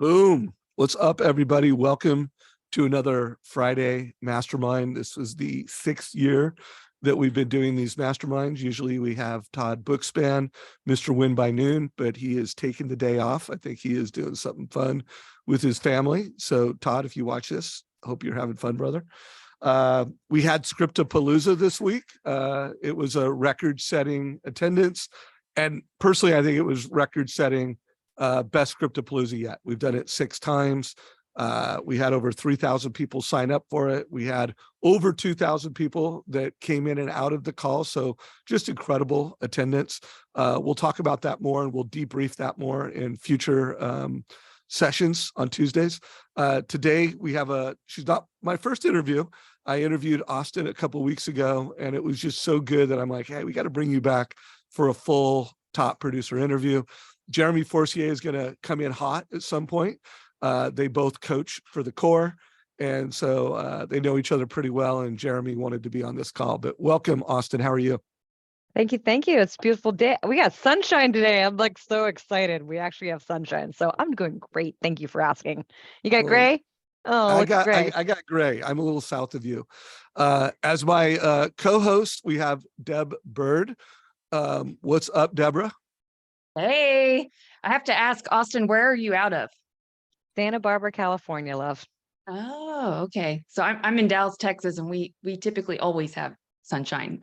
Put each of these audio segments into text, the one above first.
Boom. What's up, everybody? Welcome to another Friday Mastermind. This is the 6th year that we've been doing these masterminds. Usually we have Todd Bookspan, Mr. Win by Noon, but he is taking the day off. I think he is doing something fun with his family. So Todd, if you watch this, I hope you're having fun, brother. We had Scriptapalooza this week. It was a record-setting attendance. And personally, I think it was record-setting best Scriptapalooza yet. We've done it 6 times. We had over 3,000 people sign up for it. We had over 2,000 people that came in and out of the call. So just incredible attendance. We'll talk about that more and we'll debrief that more in future sessions on Tuesdays. Today we have she's not my first interview. I interviewed Austin a couple of weeks ago and it was just so good that I'm like, hey, we got to bring you back for a full top producer interview. Jeremy Forcier is going to come in hot at some point. They both coach for the core. And so they know each other pretty well. And Jeremy wanted to be on this call. But welcome, Austin. How are you? Thank you. Thank you. It's a beautiful day. We got sunshine today. I'm like so excited. We actually have sunshine. So I'm doing great. Thank you for asking. You got gray? Oh, I got gray. I'm a little south of you. As my co-host, we have Deb Bird. What's up, Deborah? Hey, I have to ask, Austin, where are you out of? Santa Barbara, California, love. Oh, okay. So I'm in Dallas, Texas, and we typically always have sunshine.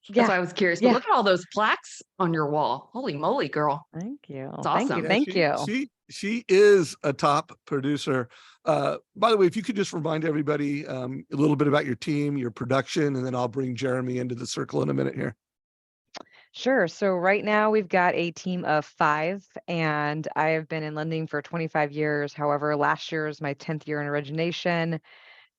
That's why I was curious. But look at all those plaques on your wall. Holy moly, girl. Thank you. It's awesome. Thank you. She is a top producer. By the way, if you could just remind everybody a little bit about your team, your production, and then I'll bring Jeremy into the circle in a minute here. Sure. So right now we've got a team of 5 and I have been in lending for 25 years. However, last year is my 10th year in origination.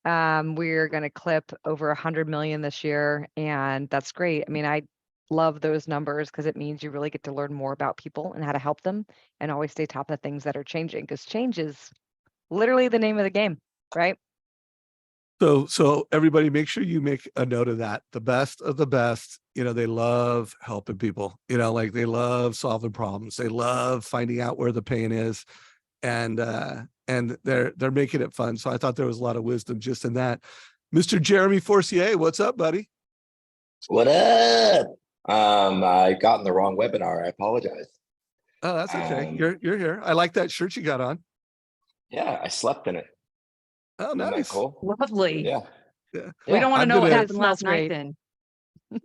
We're going to clip over 100 million this year. And that's great. I mean, I love those numbers because it means you really get to learn more about people and how to help them and always stay top of the things that are changing because change is literally the name of the game, right? So everybody make sure you make a note of that. The best of the best, they love helping people, like they love solving problems. They love finding out where the pain is and they're making it fun. So I thought there was a lot of wisdom just in that. Mr. Jeremy Forcier, what's up, buddy? What up? I got in the wrong webinar. I apologize. Oh, that's okay. You're here. I like that shirt you got on. Yeah, I slept in it. Oh, nice. Cool? Lovely. Yeah. We don't want to know what happened last night then.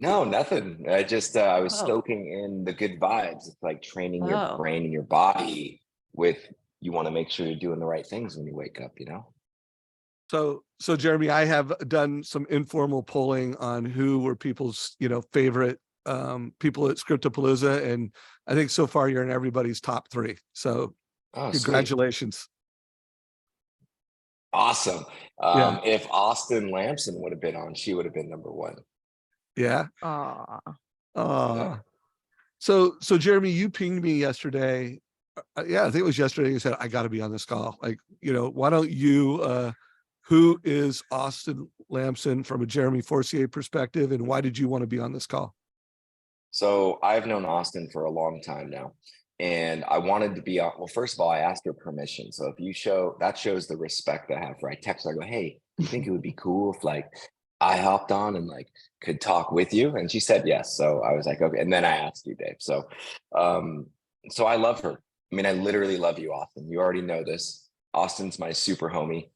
No, nothing. I was stoking in the good vibes. It's like training your brain and your body with, you want to make sure you're doing the right things when you wake up, So Jeremy, I have done some informal polling on who were people's, favorite people at Scriptapalooza. And I think so far you're in everybody's top 3. So congratulations. Sweet. Awesome. If Austin Lampson would have been on, she would have been number 1. Yeah. Yeah. So Jeremy, you pinged me yesterday. I think it was yesterday. You said, I got to be on this call. Like, why don't you, who is Austin Lampson from a Jeremy Forcier perspective? And why did you want to be on this call? So I've known Austin for a long time now. And I wanted to be on, well, first of all, I asked her permission. So if that shows the respect I have for her. I text her, I go, hey, you think it would be cool if I hopped on and could talk with you? And she said yes. So I was like, okay. And then I asked you, Dave. So, so I love her. I mean, I literally love you, Austin. You already know this. Austin's my super homie.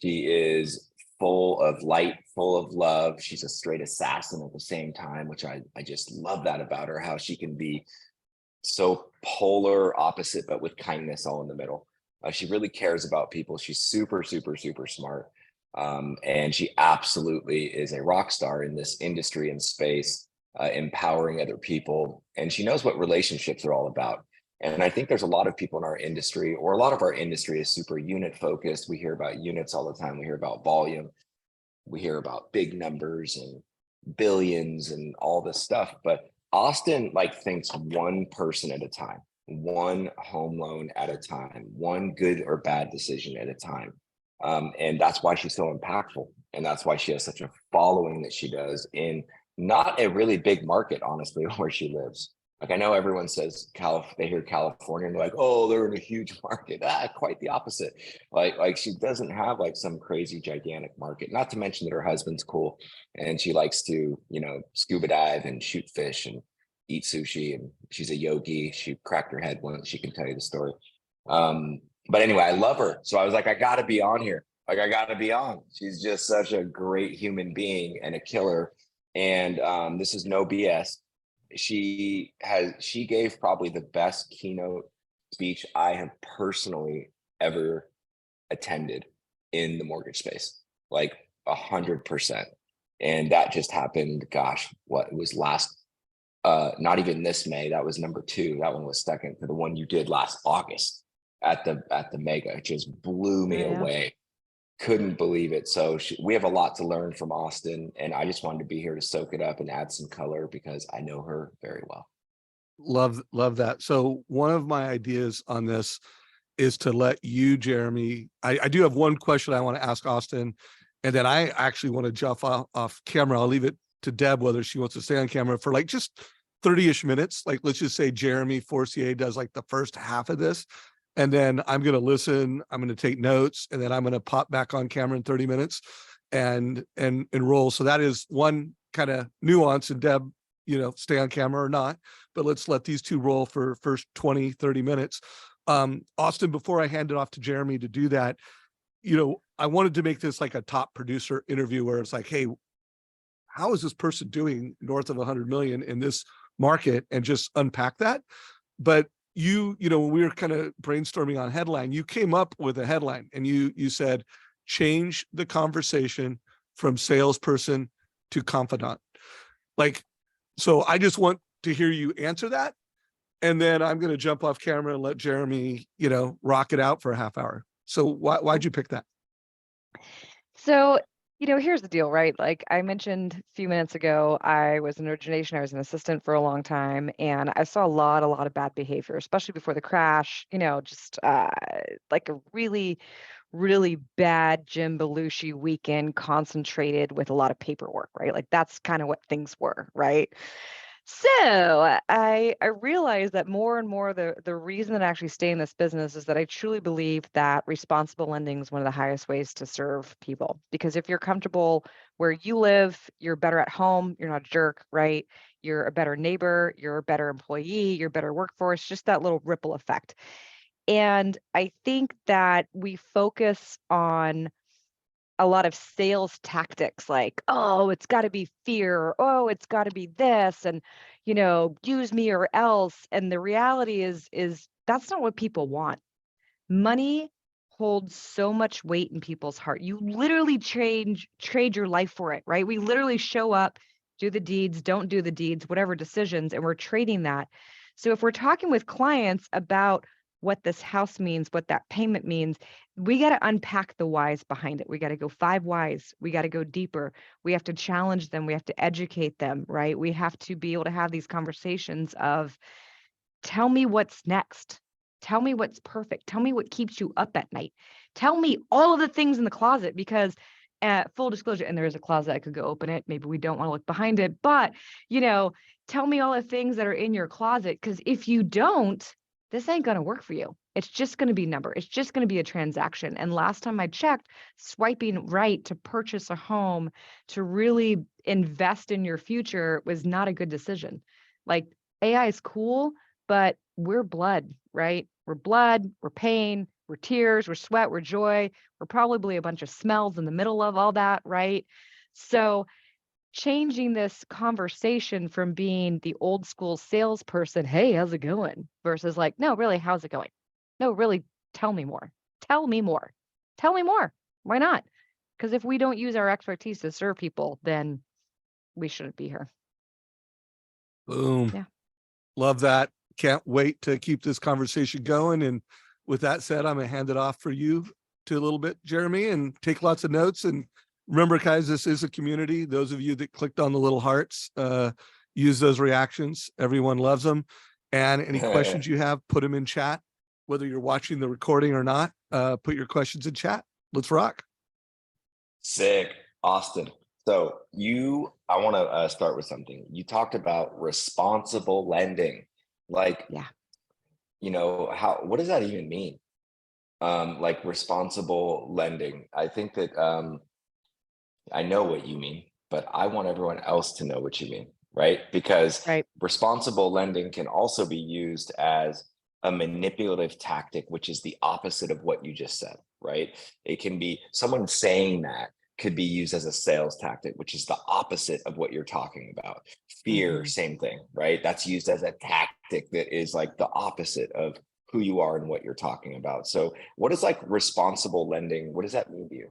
She is full of light, full of love. She's a straight assassin at the same time, which I just love that about her, how she can be so polar opposite, but with kindness all in the middle. She really cares about people. She's super, super, super smart. And she absolutely is a rock star in this industry and space, empowering other people. And she knows what relationships are all about. And I think there's a lot of people in our industry, or a lot of our industry is super unit focused. We hear about units all the time. We hear about volume. We hear about big numbers and billions and all this stuff. But Austin thinks one person at a time, one home loan at a time, one good or bad decision at a time. And that's why she's so impactful. And that's why she has such a following that she does in not a really big market, honestly, where she lives. Like I know everyone says they hear California and they're like, oh, they're in a huge market. Quite the opposite. Like she doesn't have like some crazy gigantic market. Not to mention that her husband's cool and she likes to, scuba dive and shoot fish and eat sushi. And she's a yogi. She cracked her head once. She can tell you the story. But anyway, I love her. So I was like, I got to be on here. Like I got to be on. She's just such a great human being and a killer. And this is no BS. She gave probably the best keynote speech I have personally ever attended in the mortgage space, like 100%. And that just happened, gosh, it was last, not even this May, that was number 2. That one was second to the one you did last August at the mega. It just blew me away. Couldn't believe it. So we have a lot to learn from Austin, and I just wanted to be here to soak it up and add some color because I know her very well. Love that. So one of my ideas on this is to let you, Jeremy, I do have one question I want to ask Austin, and then I actually want to jump off camera. I'll leave it to Deb whether she wants to stay on camera for like just 30-ish minutes. Like, let's just say Jeremy Forcier does like the first half of this. And then I'm going to listen, I'm going to take notes, and then I'm going to pop back on camera in 30 minutes and roll. So that is one kind of nuance. And Deb, stay on camera or not, but let's let these two roll for first 20, 30 minutes. Austin, before I hand it off to Jeremy to do that, I wanted to make this like a top producer interview where it's like, hey, how is this person doing north of 100 million in this market, and just unpack that. But when we were kind of brainstorming on headline, you came up with a headline and you said, change the conversation from salesperson to confidant. Like, so I just want to hear you answer that. And then I'm going to jump off camera and let Jeremy, rock it out for a half hour. So why'd you pick that? So, here's the deal, right? Like I mentioned a few minutes ago, I was in origination. I was an assistant for a long time, and I saw a lot of bad behavior, especially before the crash, just like a really, really bad Jim Belushi weekend concentrated with a lot of paperwork, right? Like that's kind of what things were, right? So I realized that more and more the reason that I actually stay in this business is that I truly believe that responsible lending is one of the highest ways to serve people. Because if you're comfortable where you live, you're better at home, you're not a jerk, right? You're a better neighbor, you're a better employee, you're a better workforce, just that little ripple effect. And I think that we focus on a lot of sales tactics like, oh, it's got to be fear, or, oh, it's got to be this, and use me or else. And the reality is that's not what people want. Money holds so much weight in people's heart. You literally trade your life for it, right? We literally show up, do the deeds, don't do the deeds, whatever decisions, and we're trading that. So if we're talking with clients about what this house means, what that payment means, we got to unpack the whys behind it. We got to go 5 whys. We got to go deeper. We have to challenge them. We have to educate them, right? We have to be able to have these conversations of, tell me what's next. Tell me what's perfect. Tell me what keeps you up at night. Tell me all of the things in the closet, because full disclosure, and there is a closet, I could go open it. Maybe we don't want to look behind it, but tell me all the things that are in your closet, because if you don't, this ain't going to work for you. It's just going to be number. It's just going to be a transaction. And last time I checked, swiping right to purchase a home, to really invest in your future, was not a good decision. Like, AI is cool, but we're blood, right? We're blood, we're pain, we're tears, we're sweat, we're joy. We're probably a bunch of smells in the middle of all that, right? So changing this conversation from being the old school salesperson, hey, how's it going? Versus like, no, really, how's it going? No, really, tell me more. Tell me more. Tell me more. Why not? Because if we don't use our expertise to serve people, then we shouldn't be here. Boom. Yeah. Love that. Can't wait to keep this conversation going. And with that said, I'm going to hand it off for you to a little bit, Jeremy, and take lots of notes. And remember, guys, this is a community. Those of you that clicked on the little hearts, use those reactions. Everyone loves them. And any questions you have, put them in chat. Whether you're watching the recording or not, put your questions in chat. Let's rock. Sick. Austin. So I want to start with something. You talked about responsible lending. Like, Yeah. what does that even mean? Like responsible lending. I think that I know what you mean, but I want everyone else to know what you mean, right? Because Right. responsible lending can also be used as a manipulative tactic, which is the opposite of what you just said, right? It can be someone saying that could be used as a sales tactic, which is the opposite of what you're talking about. Fear, Mhm. same thing, right? That's used as a tactic that is like the opposite of who you are and what you're talking about. So, what is like responsible lending? What does that mean to you?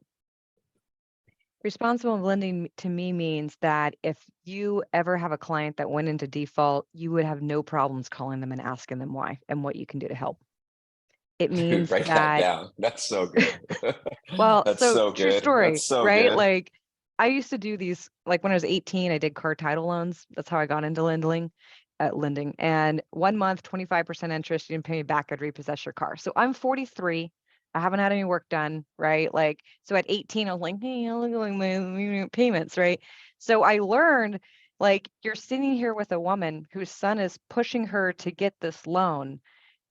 Responsible lending to me means that if you ever have a client that went into default, you would have no problems calling them and asking them why and what you can do to help. It Dude, means write that that, down. That's so good. well, That's so so true good. That's story, so right? good. Like I used to do these, like when I was 18, I did car title loans. That's how I got into lending. And 1 month, 25% interest, you didn't pay me back, I'd repossess your car. So I'm 43. I haven't had any work done, right? Like, so at 18, I was like, hey, I'm looking at my payments, right? So I learned like you're sitting here with a woman whose son is pushing her to get this loan,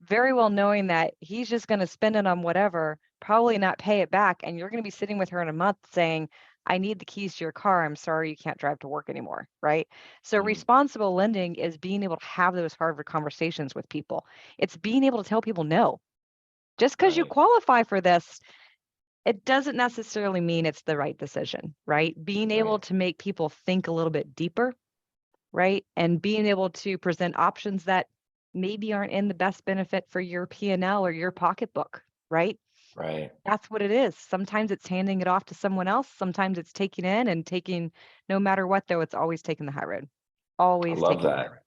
very well knowing that he's just going to spend it on whatever, probably not pay it back. And you're going to be sitting with her in a month saying, I need the keys to your car. I'm sorry you can't drive to work anymore. Right. So Mm, responsible lending is being able to have those hard conversations with people. It's being able to tell people no. Just because you right, qualify for this, it doesn't necessarily mean it's the right decision, right? Being able right, to make people think a little bit deeper, right? And being able to present options that maybe aren't in the best benefit for your P&L or your pocketbook, right? right. That's what it is. Sometimes it's handing it off to someone else. Sometimes it's taking in and taking, no matter what, though, it's always taking the high road. I Always love taking the high that. road.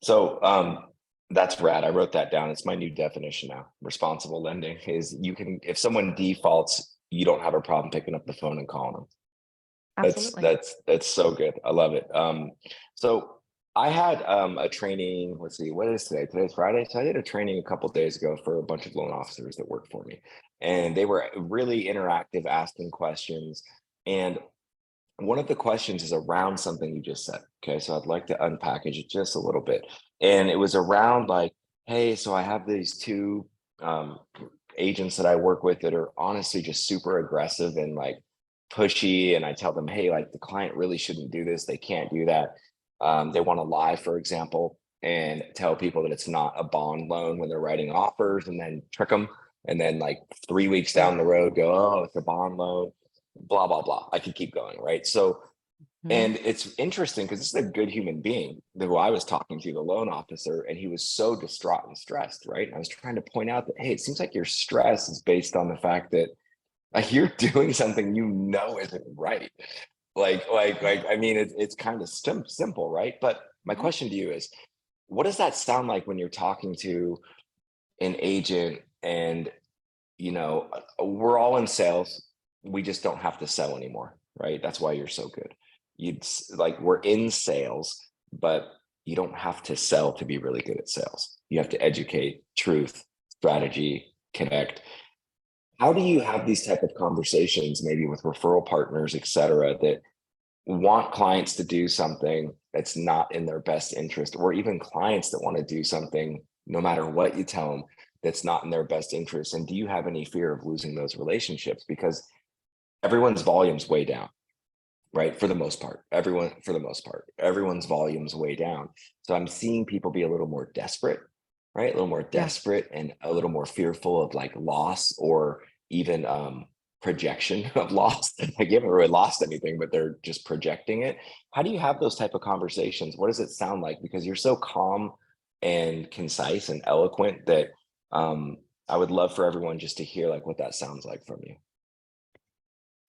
So, that's rad. I wrote that down. It's my new definition now. Responsible lending is you can, if someone defaults, you don't have a problem picking up the phone and calling them. That's Absolutely. that's that's so good. I love it. So I had a training. Let's see, what is today? Today's Friday. So I did a training a couple days ago for a bunch of loan officers that work for me, and they were really interactive, asking questions. And one of the questions is around something you just said. Okay, so I'd like to unpackage it just a little bit. And it was around like, hey, so I have these two um, agents that I work with that are honestly just super aggressive and like pushy. And I tell them, hey, like the client really shouldn't do this. They can't do that. They want to lie, for example, and tell people that it's not a bond loan when they're writing offers and then trick them. And then like 3 weeks down the road, go, oh, it's a bond loan, blah, blah, blah. I could keep going. Right. So, Mhm. and it's interesting because this is a good human being who I was talking to, the loan officer, and he was so distraught and stressed. Right. And I was trying to point out that, hey, it seems like your stress is based on the fact that like you're doing something you know isn't right. I mean, it's kind of simple, right? But my Mhm. question to you is, what does that sound like when you're talking to an agent and we're all in sales. We just don't have to sell anymore, right? That's why you're so good. Like we're in sales, but you don't have to sell to be really good at sales. You have to educate, truth, strategy, connect. How do you have these type of conversations, maybe with referral partners, et cetera, that want clients to do something that's not in their best interest, or even clients that want to do something no matter what you tell them that's not in their best interest? And do you have any fear of losing those relationships? Because everyone's volume's way down, right? For the most part, everyone's volume's way down. So I'm seeing people be a little more desperate, right? A little more Yeah. desperate and a little more fearful of like loss or even projection of loss. Like you haven't really lost anything, but they're just projecting it. How do you have those type of conversations? What does it sound like? Because you're so calm and concise and eloquent that I would love for everyone just to hear like what that sounds like from you.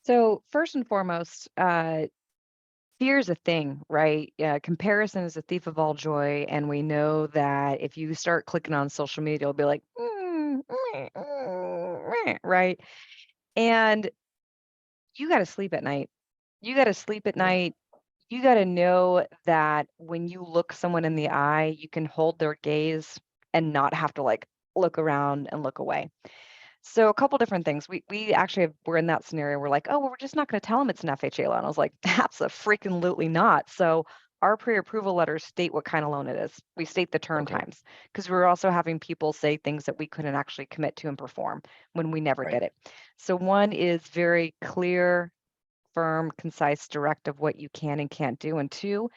So first and foremost, fear is a thing, right? Yeah, comparison is a thief of all joy, and we know that if you start clicking on social media, it'll be like, right? And you got to sleep at night. You got to sleep at Yeah. night. You got to know that when you look someone in the eye, you can hold their gaze and not have to like look around and look away. So a couple different things. We actually we're in that scenario. We're like, oh, well, we're just not going to tell them it's an FHA loan. I was like, absolutely not. So our pre-approval letters state what kind of loan it is. We state the turn Okay. times, because we were also having people say things that we couldn't actually commit to and perform when we never Right. did it. So one is very clear, firm, concise, direct of what you can and can't do. And two,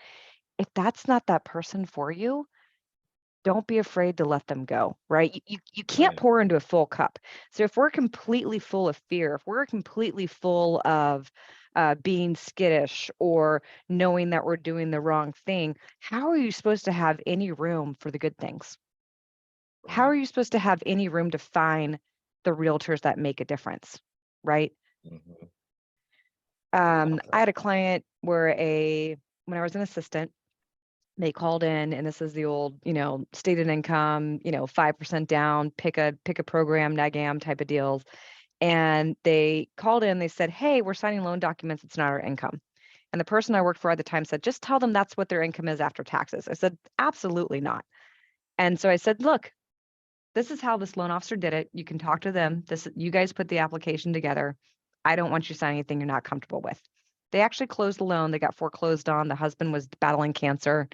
if that's not that person for you, don't be afraid to let them go, right? You can't Right. pour into a full cup. So if we're completely full of fear, if we're completely full of being skittish or knowing that we're doing the wrong thing, how are you supposed to have any room for the good things? How Right. are you supposed to have any room to find the realtors that make a difference, right? Mhm. I love I that. had a client where when I was an assistant, they called in, and this is the old, stated income, 5% down, pick a program, NAGAM type of deals. And they called in, they said, "Hey, we're signing loan documents. It's not our income." And the person I worked for at the time said, "Just tell them that's what their income is after taxes." I said, "Absolutely not." And so I said, "Look, this is how this loan officer did it. You can talk to them. You guys put the application together. I don't want you signing anything you're not comfortable with." They actually closed the loan. They got foreclosed on. The husband was battling cancer.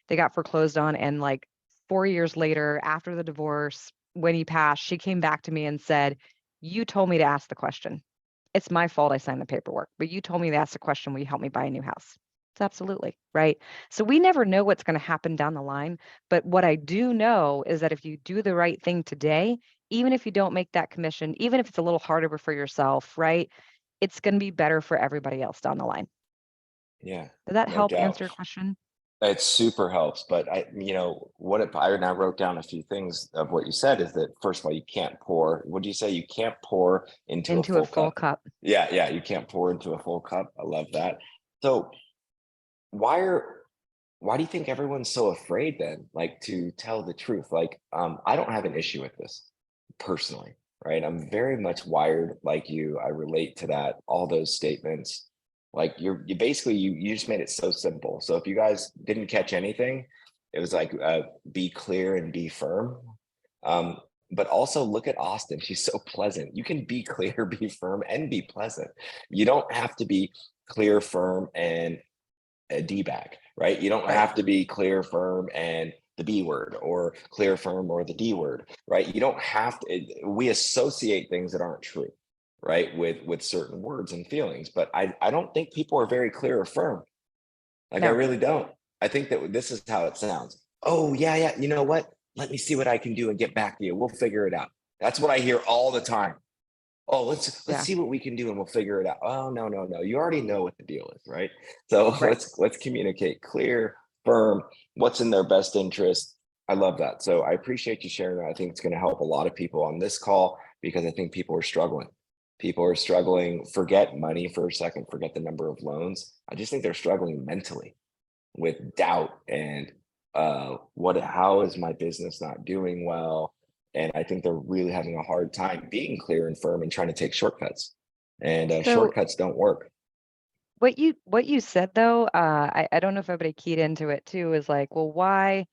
They got foreclosed on. And like 4 years later, after the divorce, when he passed, she came back to me and said, "You told me to ask the question. It's my fault I signed the paperwork, but you told me to ask the question. Will you help me buy a new house?" It's absolutely right. So we never know what's going to happen down the line. But what I do know is that if you do the right thing today, even if you don't make that commission, even if it's a little harder for yourself, right? It's going to be better for everybody else down the line. Yeah. Did that No help doubt. answer your question? It super helps, but what if I now wrote down a few things of what you said is that first of all, you can't pour. What do you say? You can't pour into a Into a full full cup. cup. Yeah, yeah, you can't pour into a full cup. I love that. So why are why do you think everyone's so afraid then, like to tell the truth? Like, I don't have an issue with this personally, right? I'm very much wired like you. I relate to that, all those statements. Like you basically you just made it so simple. So if you guys didn't catch anything, it was like be clear and be firm. Um, but also look at Austin. She's so pleasant. You can be clear, be firm, and be pleasant. You don't have to be clear, firm, and a D-bag, right? You don't Right. have to be clear, firm, and the B word, or clear, firm, or the D word, right? You don't have to. We associate things that aren't true, right, with certain words and feelings. But I don't think people are very clear or firm. Like I No. really don't. I think that this is how it sounds. Oh yeah, yeah. You know what? Let me see what I can do and get back to you. We'll figure it out. That's what I hear all the time. Oh, let's Yeah. see what we can do and we'll figure it out. Oh, no, no, no. You already know what the deal is, right? So Right. let's communicate clear, firm, what's in their best interest. I love that. So I appreciate you sharing that. I think it's going to help a lot of people on this call because I think people are struggling. People are struggling, forget money for a second, forget the number of loans. I just think they're struggling mentally with doubt and how is my business not doing well? And I think they're really having a hard time being clear and firm and trying to take shortcuts. And So shortcuts don't work. what you said though, I don't know if everybody keyed into it too, is like, well, why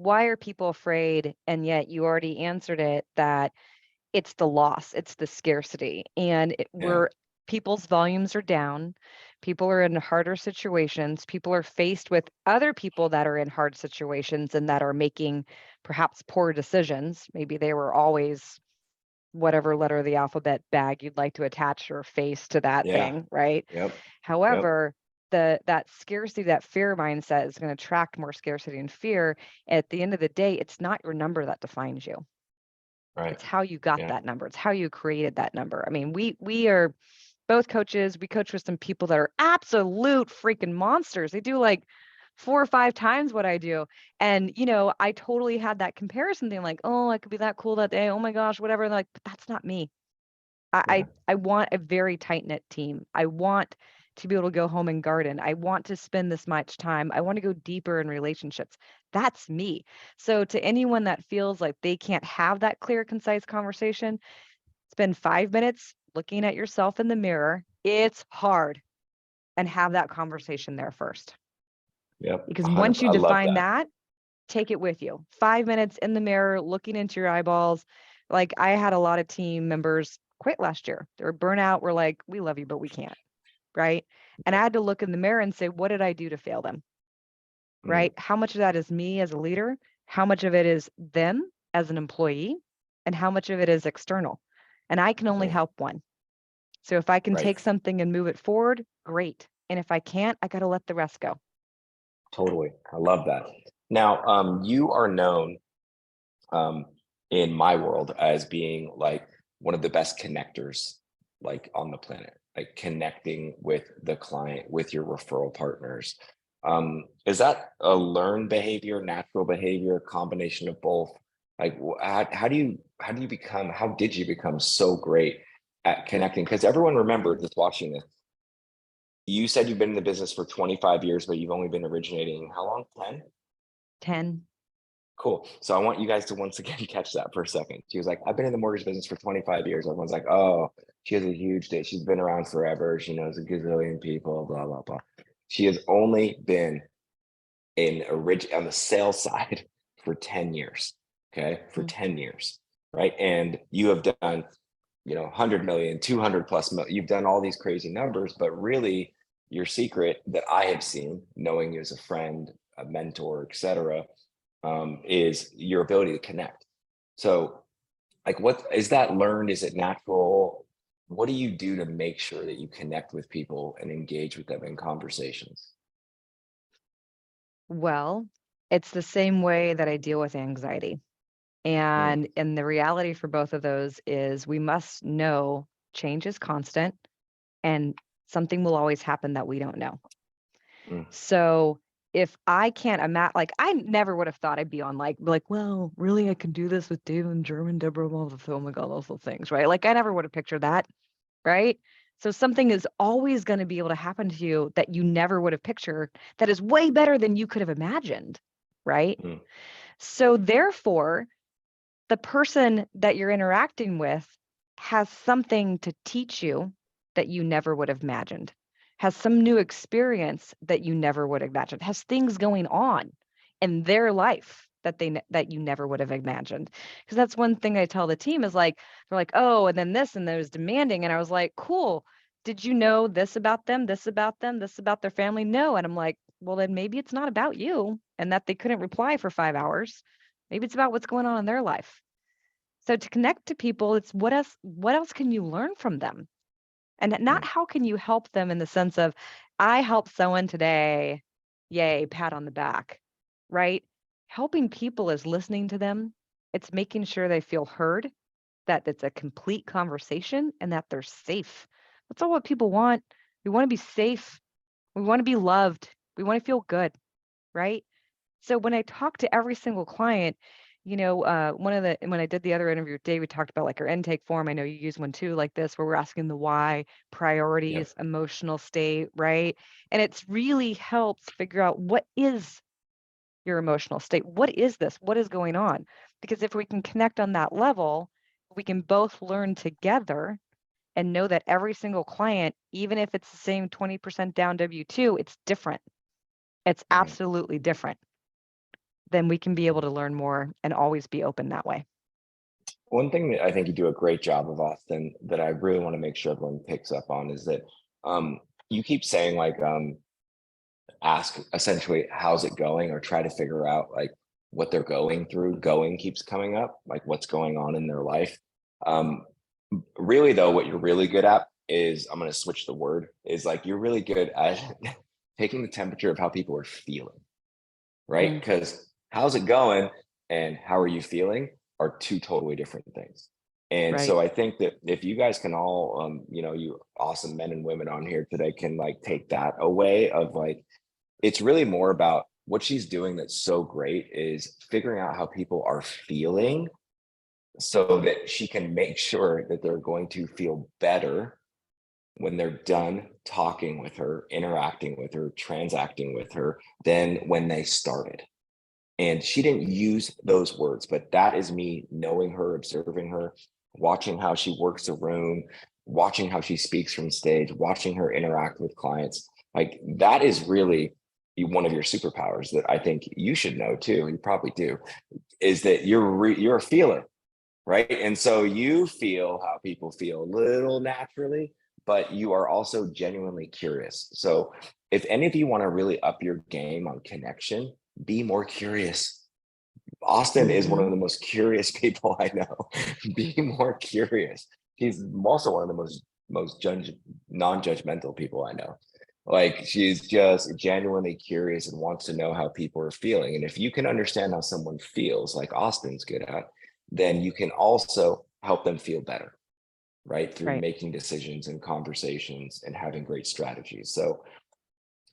are people afraid? And yet you already answered it, that it's the loss, it's the scarcity. And Yeah. people's volumes are down. People are in harder situations. People are faced with other people that are in hard situations and that are making perhaps poor decisions. Maybe they were always whatever letter of the alphabet bag you'd like to attach your face to that Yeah. thing, right? Yep. Yep. However, that scarcity, that fear mindset is going to attract more scarcity and fear. At the end of the day, it's not your number that defines you. Right. It's how you got Yeah. that number. It's how you created that number. I mean, we are both coaches. We coach with some people that are absolute freaking monsters. They do like 4 or 5 times what I do. And, I totally had that comparison thing, like, oh, I could be that cool that day. Oh my gosh, whatever. And they're like, but that's not me. Yeah. I want a very tight-knit team. I want to be able to go home and garden. I want to spend this much time. I want to go deeper in relationships. That's me. So to anyone that feels like they can't have that clear, concise conversation, spend 5 minutes looking at yourself in the mirror. It's hard, and have that conversation there first. Yep. Because once 100. you I love define that. that, take it with you. 5 minutes in the mirror, looking into your eyeballs. Like, I had a lot of team members quit last year. They were burnout. We're like, we love you, but we can't. Right. And I had to look in the mirror and say, what did I do to fail them? right? How much of that is me as a leader? How much of it is them as an employee? And how much of it is external? And I can only help one. So if I can take something and move it forward, great. And if I can't, I got to let the rest go. Totally. I love that. Now, you are known in my world as being like one of the best connectors like on the planet, like connecting with the client, with your referral partners. Is that a learned behavior, natural behavior, combination of both? Like how did you become so great at connecting? Because everyone remembered that's watching this. You said you've been in the business for 25 years, but you've only been originating how long? 10? 10. Cool. So I want you guys to once again catch that for a second. She was like, I've been in the mortgage business for 25 years. Everyone's like, oh, she has a huge day. She's been around forever. She knows a gazillion people, blah, blah, blah. She has only been on the sales side for 10 years. Okay. For 10 years. Right. And you have done, 100 million, 200 plus million. You've done all these crazy numbers, but really your secret that I have seen, knowing you as a friend, a mentor, etc., is your ability to connect. So like, what is that learned? Is it natural? What do you do to make sure that you connect with people and engage with them in conversations? Well, it's the same way that I deal with anxiety. And the reality for both of those is we must know change is constant and something will always happen that we don't know. So if I can't imagine, like, I never would have thought I'd be on like, well, really, I can do this with David and German, Deborah, oh my God, those little things, right? Like, I never would have pictured that, right? So something is always going to be able to happen to you that you never would have pictured that is way better than you could have imagined, right? So therefore, the person that you're interacting with has something to teach you that you never would have imagined, has some new experience that you never would have imagined, has things going on in their life that you never would have imagined. Because that's one thing I tell the team is like, they're like, oh, and then this, and there's demanding. And I was like, cool. Did you know this about them, this about them, this about their family? No. And I'm like, well, then maybe it's not about you and that they couldn't reply for 5 hours. Maybe it's about what's going on in their life. So to connect to people, it's what else can you learn from them? And not how can you help them in the sense of, I helped someone today, yay, pat on the back, right? Helping people is listening to them. It's making sure they feel heard, that it's a complete conversation and that they're safe. That's all what people want. We want to be safe. We want to be loved. We want to feel good, right? So when I talk to every single client, when I did the other interview with Dave, we talked about like our intake form. I know you use one too, like this, where we're asking the why, priorities, emotional state, right? And it's really helps figure out what is your emotional state. What is this? What is going on? Because if we can connect on that level, we can both learn together and know that every single client, even if it's the same 20% down W-2, it's different. It's absolutely different. Then we can be able to learn more and always be open that way. One thing that I think you do a great job of, Austin, that I really want to make sure everyone picks up on is that you keep saying like, ask essentially, how's it going? Or try to figure out like what they're going through. Going keeps coming up, like what's going on in their life. Really though, what you're really good at is, I'm going to switch the word, is like, you're really good at taking the temperature of how people are feeling, right? Because how's it going and how are you feeling are two totally different things. And so I think that if you guys can all, you awesome men and women on here today can like take that away of like, it's really more about what she's doing that's so great is figuring out how people are feeling so that she can make sure that they're going to feel better when they're done talking with her, interacting with her, transacting with her than when they started. And she didn't use those words, but that is me knowing her, observing her, watching how she works the room, watching how she speaks from stage, watching her interact with clients. Like that is really one of your superpowers that I think you should know too. You probably do, is that you're a feeler, right? And so you feel how people feel a little naturally, but you are also genuinely curious. So if any of you want to really up your game on connection, be more curious. Austin is one of the most curious people I know. Be more curious. He's also one of the most non-judgmental people I know. Like, she's just genuinely curious and wants to know how people are feeling. And if you can understand how someone feels, like Austin's good at, then you can also help them feel better, right? Through Right. making decisions and conversations and having great strategies. So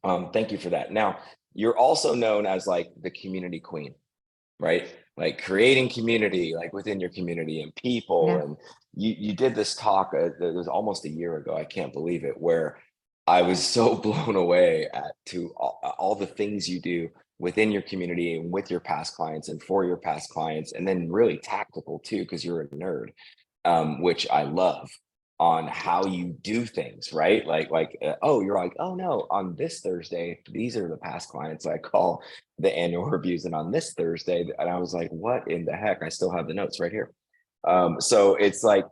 thank you for that. Now, you're also known as like the community queen, right? Like creating community, like within your community and people. Yeah. And you did this talk, it was almost a year ago, I can't believe it, where I was so blown away to all the things you do within your community and with your past clients and for your past clients, and then really tactical too, because you're a nerd, which I love, on how you do things, right? Oh, you're like, oh no, on this Thursday, these are the past clients I call the annual reviews, and on this Thursday, and I was like, what in the heck? I still have the notes right here. So it's like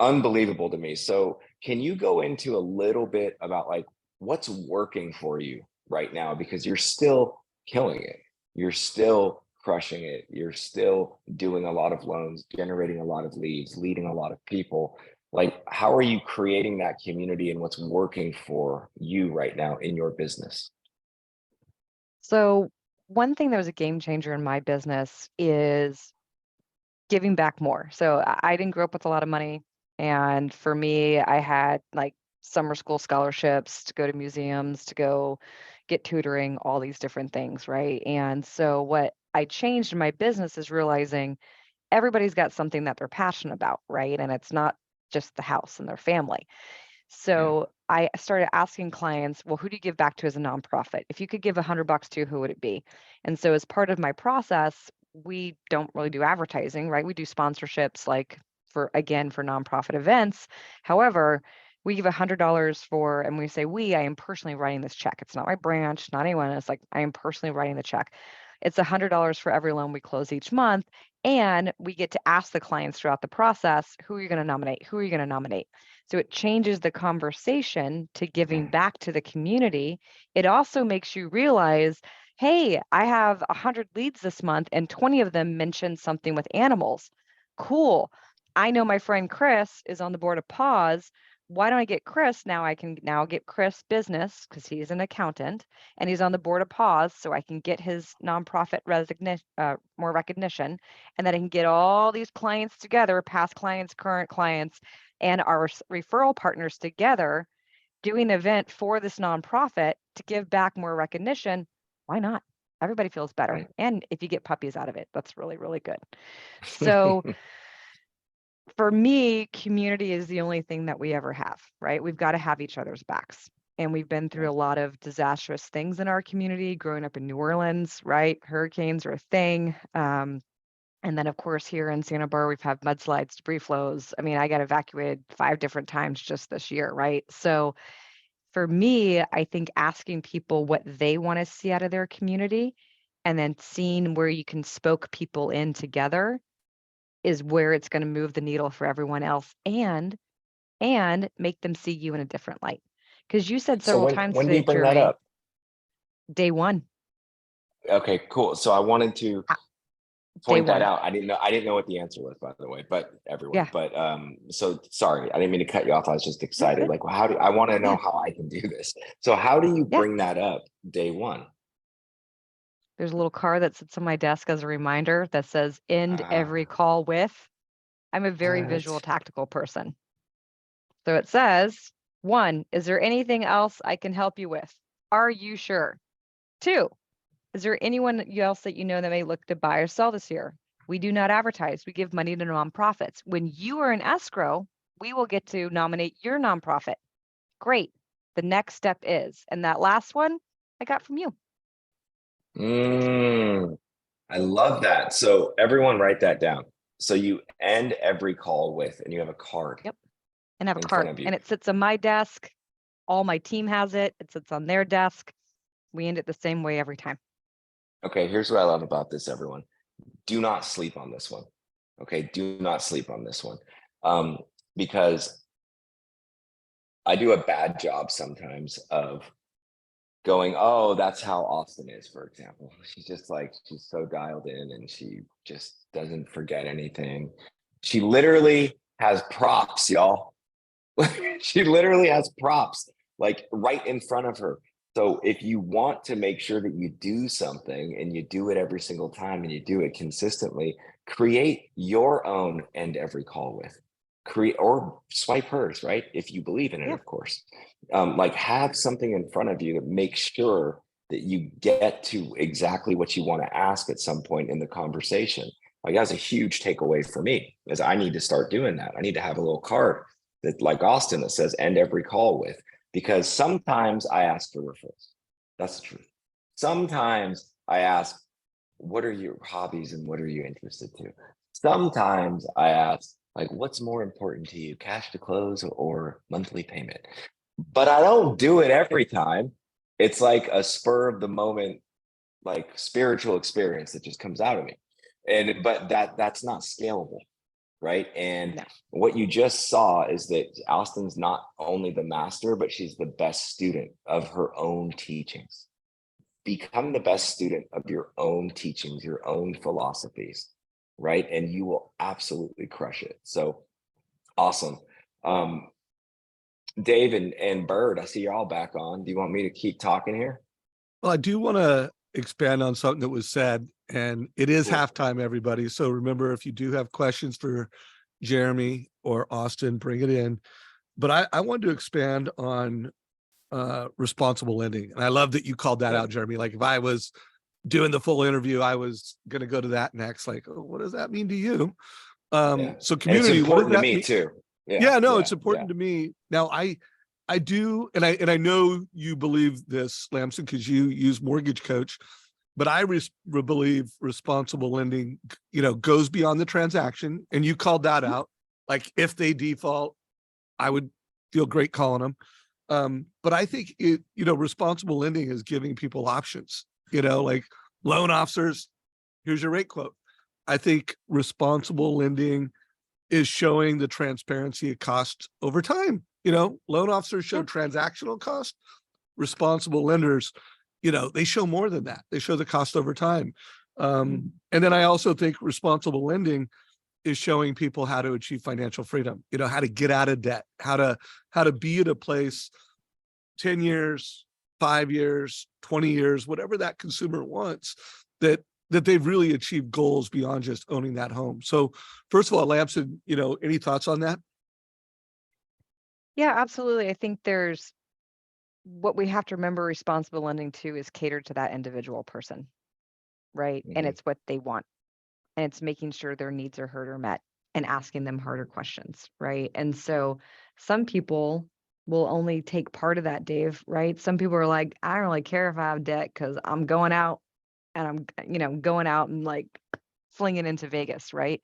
unbelievable to me. So can you go into a little bit about like what's working for you right now? Because you're still killing it. You're still crushing it. You're still doing a lot of loans, generating a lot of leads, leading a lot of people. Like, how are you creating that community, and what's working for you right now in your business? So one thing that was a game changer in my business is giving back more. So I didn't grow up with a lot of money. And for me, I had like summer school scholarships to go to museums, to go get tutoring, all these different things, right? And so what I changed in my business is realizing everybody's got something that they're passionate about, right? And it's not just the house and their family. So I started asking clients, well, who do you give back to as a nonprofit? If you could give $100 to, who would it be? And so as part of my process, we don't really do advertising, right? We do sponsorships like for nonprofit events. However, we give $100 for, and we say, I am personally writing this check. It's not my branch, not anyone. It's like, I am personally writing the check. It's $100 for every loan we close each month. And we get to ask the clients throughout the process, who are you going to nominate? Who are you going to nominate? So it changes the conversation to giving back to the community. It also makes you realize, hey, I have 100 leads this month and 20 of them mentioned something with animals. Cool. I know my friend Chris is on the board of Paws. Why don't I get Chris? Now I can get Chris business because he's an accountant and he's on the board of Paws, so I can get his nonprofit more recognition, and then I can get all these clients together, past clients, current clients, and our referral partners together doing an event for this nonprofit to give back more recognition. Why not? Everybody feels better. Right. And if you get puppies out of it, that's really, really good. So for me, community is the only thing that we ever have, right? We've got to have each other's backs. And we've been through a lot of disastrous things in our community growing up in New Orleans, right? Hurricanes are a thing. And then, of course, here in Santa Barbara, we've had mudslides, debris flows. I mean, I got evacuated 5 different times just this year, right? So for me, I think asking people what they want to see out of their community and then seeing where you can spoke people in together is where it's going to move the needle for everyone else and make them see you in a different light. Because you said So several times when do today, you bring that Jeremy, up? day one. Okay, cool. So I wanted to Day point that one. out. I didn't know what the answer was, by the way, but everyone. Yeah. But so sorry, I didn't mean to cut you off. I was just You're excited. good. Like, well, I want to know Yeah. how I can do this. So how do you Yeah. bring that up day one? There's a little card that sits on my desk as a reminder that says end every call with. I'm a very visual, What? tactical person. So it says, 1, is there anything else I can help you with? Are you sure? 2, is there anyone else that you know that may look to buy or sell this year? We do not advertise. We give money to nonprofits. When you are in escrow, we will get to nominate your nonprofit. Great. The next step is, and that last one I got from you. I love that. So everyone write that down. So you end every call with, and you have a card. Yep. And I have a in front card of you. and it sits on my desk. All my team has it. It sits on their desk. We end it the same way every time. Okay, here's what I love about this, everyone. Do not sleep on this one. Okay, do not sleep on this one. Because I do a bad job sometimes of going, oh, that's how Austin is, for example. She's just like, she's so dialed in and she just doesn't forget anything. She literally has props, y'all. She literally has props like right in front of her. So if you want to make sure that you do something and you do it every single time and you do it consistently, create your own end every call with. Create or swipe hers, right? If you believe in it, Yeah. of course. Like have something in front of you that makes sure that you get to exactly what you want to ask at some point in the conversation. Like that's a huge takeaway for me, is I need to start doing that. I need to have a little card that, like Austin, that says end every call with, because sometimes I ask for referrals. That's the truth. Sometimes I ask, what are your hobbies and what are you interested to? Sometimes I ask, like, what's more important to you, cash to close or monthly payment? But I don't do it every time. It's like a spur of the moment, like spiritual experience that just comes out of me. But that's not scalable, right? And No. what you just saw is that Austin's not only the master, but she's the best student of her own teachings. Become the best student of your own teachings, your own philosophies, right? And you will absolutely crush it. So awesome. Dave and Bird, I see you're all back on. Do you want me to keep talking here? Well, I do want to expand on something that was said, and it is Cool. halftime, everybody. So remember, if you do have questions for Jeremy or Austin, bring it in. But I wanted to expand on responsible lending. And I love that you called that Yeah. out, Jeremy. Like if I was doing the full interview, I was going to go to that next. Like, oh, what does that mean to you? Yeah. So And it's community, what does important to that me mean? too. Yeah, no, Yeah. it's important to me. Now I do, and I know you believe this, Lampson, because you use MortgageCoach, but I believe responsible lending, goes beyond the transaction. And you called that out. Like if they default, I would feel great calling them. But I think responsible lending is giving people options, like loan officers, here's your rate quote. I think responsible lending is showing the transparency of cost over time. Loan officers show transactional cost. Responsible lenders, they show more than that. They show the cost over time. And then I also think responsible lending is showing people how to achieve financial freedom, how to get out of debt, how to be at a place 10 years, 5 years, 20 years, whatever that consumer wants, that they've really achieved goals beyond just owning that home. So first of all, Lampson, any thoughts on that? Yeah, absolutely. I think there's what we have to remember responsible lending too is catered to that individual person, right? And it's what they want. And it's making sure their needs are heard or met and asking them harder questions, right? And so some people will only take part of that, Dave, right? Some people are like, I don't really care if I have debt because I'm going out and I'm, going out and like flinging into Vegas, right?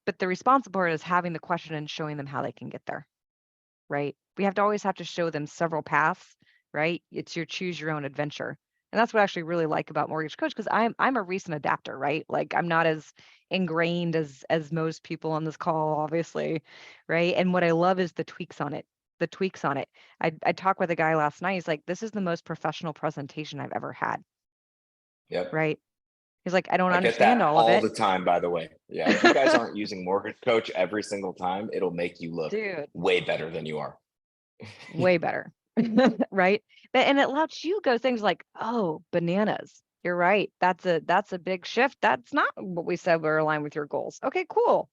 But the responsible part is having the question and showing them how they can get there, right? We always have to show them several paths, right? It's your choose your own adventure. And that's what I actually really like about MortgageCoach, because I'm a recent adapter, right? Like I'm not as ingrained as most people on this call, obviously, right? And what I love is the tweaks on it. The tweaks on it. I talked with a guy last night. He's like, this is the most professional presentation I've ever had. Yep. Right. He's like, I don't I get understand that all of it. the time, by the way. Yeah. If you guys aren't using MortgageCoach every single time, it'll make you look Dude, way better than you are. way better. Right. And it lets you go things like, oh, bananas. You're right. That's a big shift. That's not what we said we're aligned with your goals. Okay, cool.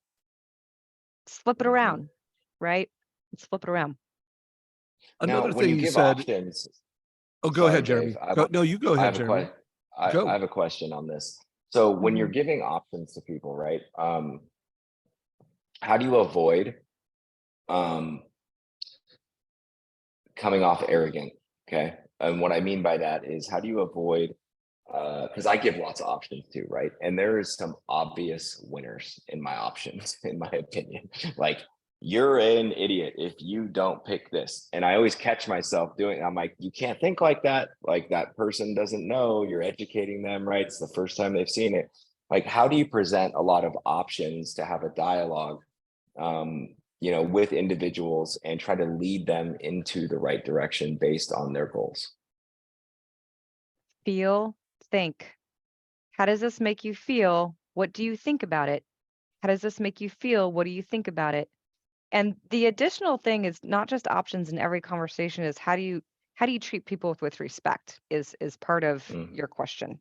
Let's flip it around. Right. Let's flip it around. Now, Another when thing you you give said. options, Oh, go sorry, ahead, Jeremy. Dave, No, you go I ahead, have a Jeremy. question. I Go. have a question on this. So when you're Mhm. giving options to people, right? How do you avoid coming off arrogant? Okay. And what I mean by that is, how do you avoid, because I give lots of options too, right? And there is some obvious winners in my options, in my opinion. Like, you're an idiot if you don't pick this. And I always catch myself doing it. I'm like, you can't think like that. Like, that person doesn't know, you're educating them, right? It's the first time they've seen it. Like, how do you present a lot of options to have a dialogue with individuals and try to lead them into the right direction based on their goals? Feel, think. How does this make you feel? What do you think about it? How does this make you feel? What do you think about it? And the additional thing is not just options in every conversation, is how do you treat people with respect is part of Mm, your question.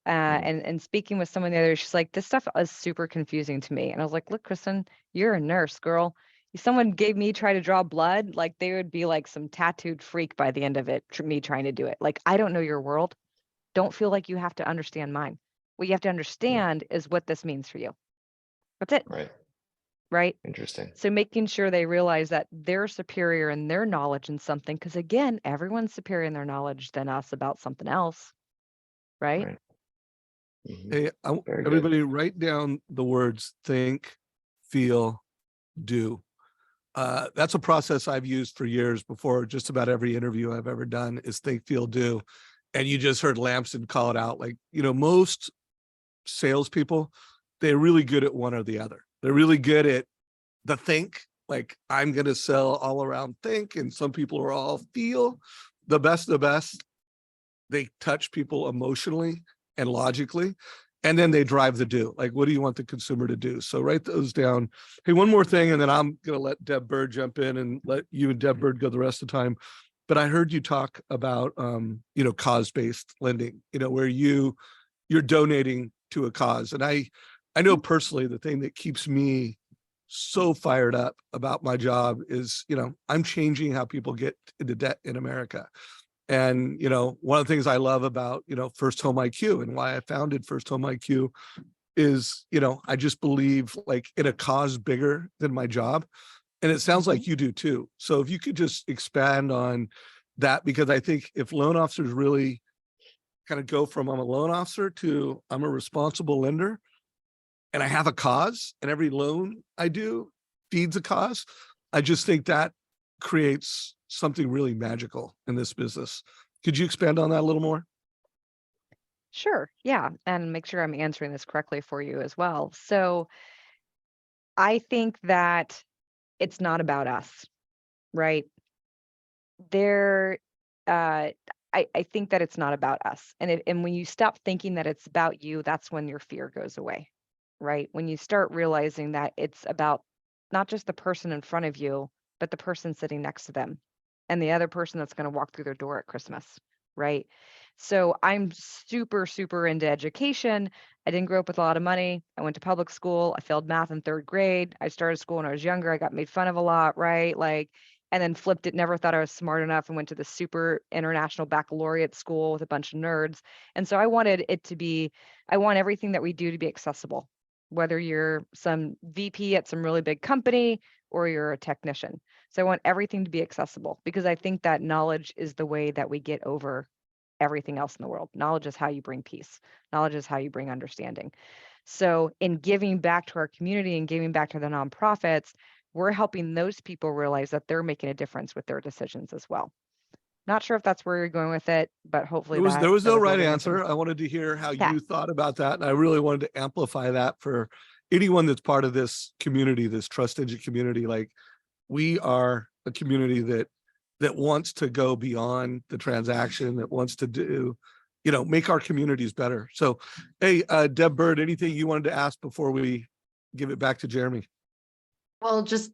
mm, And speaking with someone the other, she's like, this stuff is super confusing to me. And I was like, look, Kristen, you're a nurse, girl. If someone gave me try to draw blood, like they would be like some tattooed freak by the end of it, me trying to do it. Like, I don't know your world. Don't feel like you have to understand mine. What you have to mm, understand is what this means for you. That's it, right. right? Interesting. So making sure they realize that they're superior in their knowledge in something, because again, everyone's superior in their knowledge than us about something else, right? Right. Mhm. Hey, Very good. everybody write down the words think, feel, do. That's a process I've used for years before just about every interview I've ever done is think, feel, do. And you just heard Lampson call it out. Like, most salespeople, they're really good at one or the other. They're really good at the think, like I'm going to sell all around think. And some people are all feel. The best of the best, they touch people emotionally and logically, and then they drive the do. Like, what do you want the consumer to do? So write those down. Hey, one more thing, and then I'm going to let Deb Bird jump in and let you and Deb Bird go the rest of the time. But I heard you talk about, cause-based lending, where you're donating to a cause. And I know personally the thing that keeps me so fired up about my job is, I'm changing how people get into debt in America. And, one of the things I love about, First Home IQ and why I founded First Home IQ is, I just believe like in a cause bigger than my job. And it sounds like you do too. So if you could just expand on that, because I think if loan officers really kind of go from I'm a loan officer to I'm a responsible lender and I have a cause and every loan I do feeds a cause, I just think that creates something really magical in this business. Could you expand on that a little more? Sure. Yeah. And make sure I'm answering this correctly for you as well. So I think that it's not about us, right? There, uh, I think that it's not about us. And when you stop thinking that it's about you, that's when your fear goes away, right? When you start realizing that it's about not just the person in front of you, but the person sitting next to them and the other person that's going to walk through their door at Christmas, right? So I'm super, super into education. I didn't grow up with a lot of money. I went to public school. I failed math in third grade. I started school when I was younger. I got made fun of a lot, right? Like, and then flipped it, never thought I was smart enough, and went to the super international baccalaureate school with a bunch of nerds. And so I wanted it to be, I want everything that we do to be accessible, whether you're some VP at some really big company or you're a technician. So I want everything to be accessible because I think that knowledge is the way that we get over everything else in the world. Knowledge is how you bring peace. Knowledge is how you bring understanding. So in giving back to our community and giving back to the nonprofits, we're helping those people realize that they're making a difference with their decisions as well. Not sure if that's where you're going with it, but hopefully There was that no was a right little answer. answer. I wanted to hear how Yeah. you thought about that. And I really wanted to amplify that for anyone that's part of this community, this trust engine community. Like, we are a community that wants to go beyond the transaction, that wants to do, make our communities better. So, hey, Deb Bird, anything you wanted to ask before we give it back to Jeremy? Well, just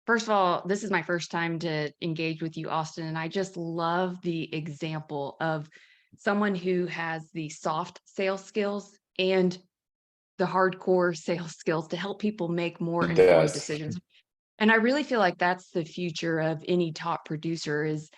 first of all, this is my first time to engage with you, Austin, and I just love the example of someone who has the soft sales skills and the hardcore sales skills to help people make more informed Yes. decisions. And I really feel like that's the future of any top producer is,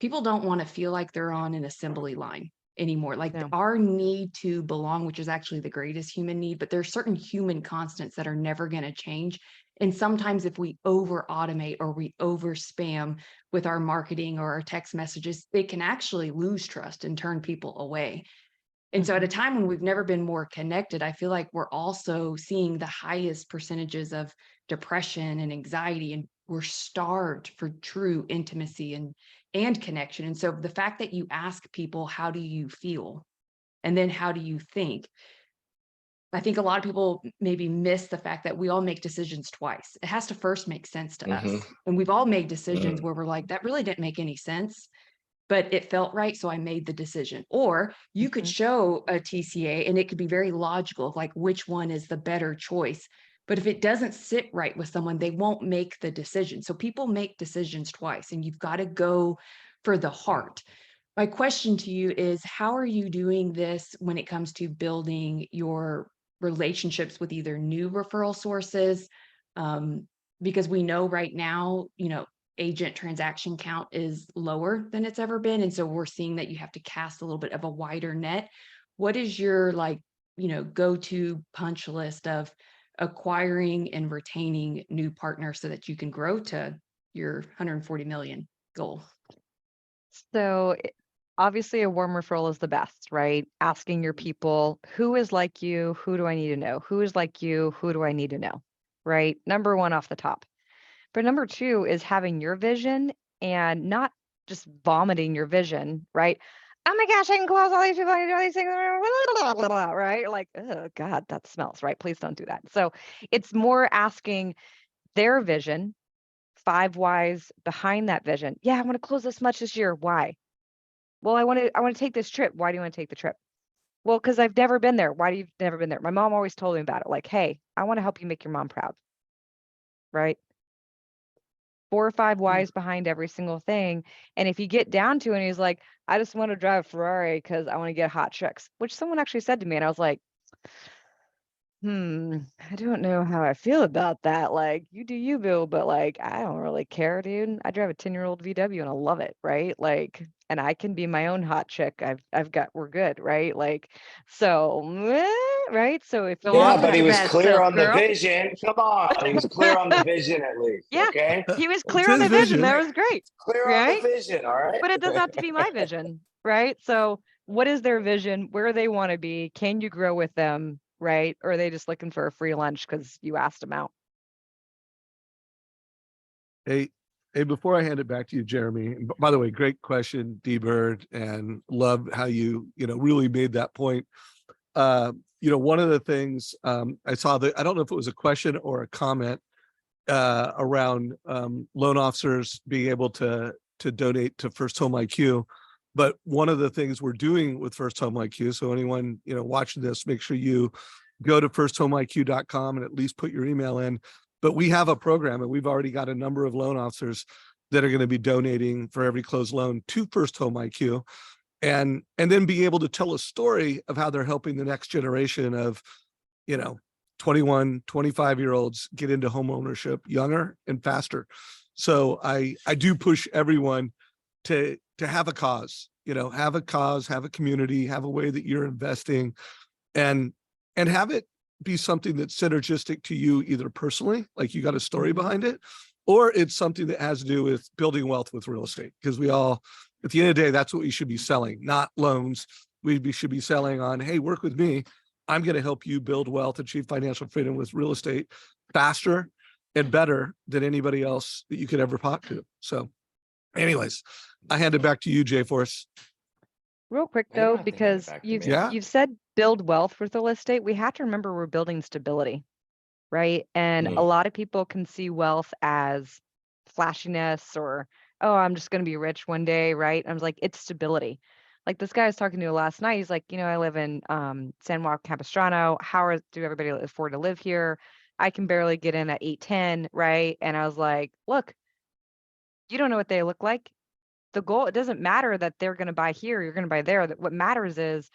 people don't want to feel like they're on an assembly line anymore. Like No. our need to belong, which is actually the greatest human need, but there's certain human constants that are never going to change. And sometimes if we over automate or we over spam with our marketing or our text messages, they can actually lose trust and turn people away. And so at a time when we've never been more connected, I feel like we're also seeing the highest percentages of depression and anxiety, and we're starved for true intimacy and connection. And so the fact that you ask people, how do you feel? And then how do you think? I think a lot of people maybe miss the fact that we all make decisions twice. It has to first make sense to us. And we've all made decisions where we're like, that really didn't make any sense, but it felt right. So I made the decision. Or you could show a TCA and it could be very logical of like which one is the better choice. But if it doesn't sit right with someone, they won't make the decision. So people make decisions twice, and you've got to go for the heart. My question to you is, how are you doing this when it comes to building your relationships with either new referral sources? Because we know right now, agent transaction count is lower than it's ever been. And so we're seeing that you have to cast a little bit of a wider net. What is your go-to punch list of acquiring and retaining new partners so that you can grow to your 140 million goal? So obviously a warm referral is the best, right? Asking your people, who is like you? Who do I need to know? Who is like you? Who do I need to know? Right? Number one off the top. But number two is having your vision and not just vomiting your vision, right? Oh my gosh, I can close all these people, I can do all these things, blah, blah, blah, right? Like, oh God, that smells, right? Please don't do that. So it's more asking their vision, 5 whys behind that vision. Yeah, I want to close this much this year. Why? Well, I want to take this trip. Why do you want to take the trip? Well, because I've never been there. Why do you never been there? My mom always told me about it. Like, hey, I want to help you make your mom proud, right? 4 or 5 whys behind every single thing. And if you get down to it, and he's like, I just want to drive a Ferrari because I want to get hot chicks, which someone actually said to me, and I was like, I don't know how I feel about that. Like, you do you, Bill, but like, I don't really care, dude. I drive a 10-year-old VW and I love it, right? Like, and I can be my own hot chick. we're good, right? Like, so, right? So if Go you, on Yeah, but with he your was bad clear self, on the girl. vision. Come on. He was clear on the vision at least. yeah, Okay. he was It's clear on his the vision. vision. That was great, Clear on the right? vision. All right. But it doesn't have to be my vision, right? So what is their vision? Where they want to be? Can you grow with them, right? Or are they just looking for a free lunch because you asked them out? Hey, before I hand it back to you, Jeremy, and by the way, great question, D-Bird, and love how you really made that point. One of the things I saw that, I don't know if it was a question or a comment around loan officers being able to donate to First Home IQ. But one of the things we're doing with First Home IQ, so anyone watching this, make sure you go to firsthomiq.com and at least put your email in. But we have a program, and we've already got a number of loan officers that are going to be donating for every closed loan to First Home IQ, and then be able to tell a story of how they're helping the next generation of 21, 25-year-olds get into home ownership younger and faster. So I do push everyone to have a cause, have a cause, have a community, have a way that you're investing, and have it be something that's synergistic to you, either personally, like you got a story behind it, or it's something that has to do with building wealth with real estate. Because we all, at the end of the day, that's what we should be selling, not loans. Should be selling on, hey, work with me. I'm going to help you build wealth, achieve financial freedom with real estate faster and better than anybody else that you could ever talk to. So anyways, I hand it back to you, Jay Force. Real quick You don't though, have to hand it because back to you've me. Yeah. you've said build wealth with real estate. We have to remember we're building stability, right? And a lot of people can see wealth as flashiness or, oh, I'm just going to be rich one day, right? I was like, it's stability. Like this guy I was talking to last night, he's like, I live in San Juan Capistrano. Do everybody afford to live here? I can barely get in at 810, right? And I was like, look, you don't know what they look like. The goal, it doesn't matter that they're going to buy here, you're going to buy there. That what matters is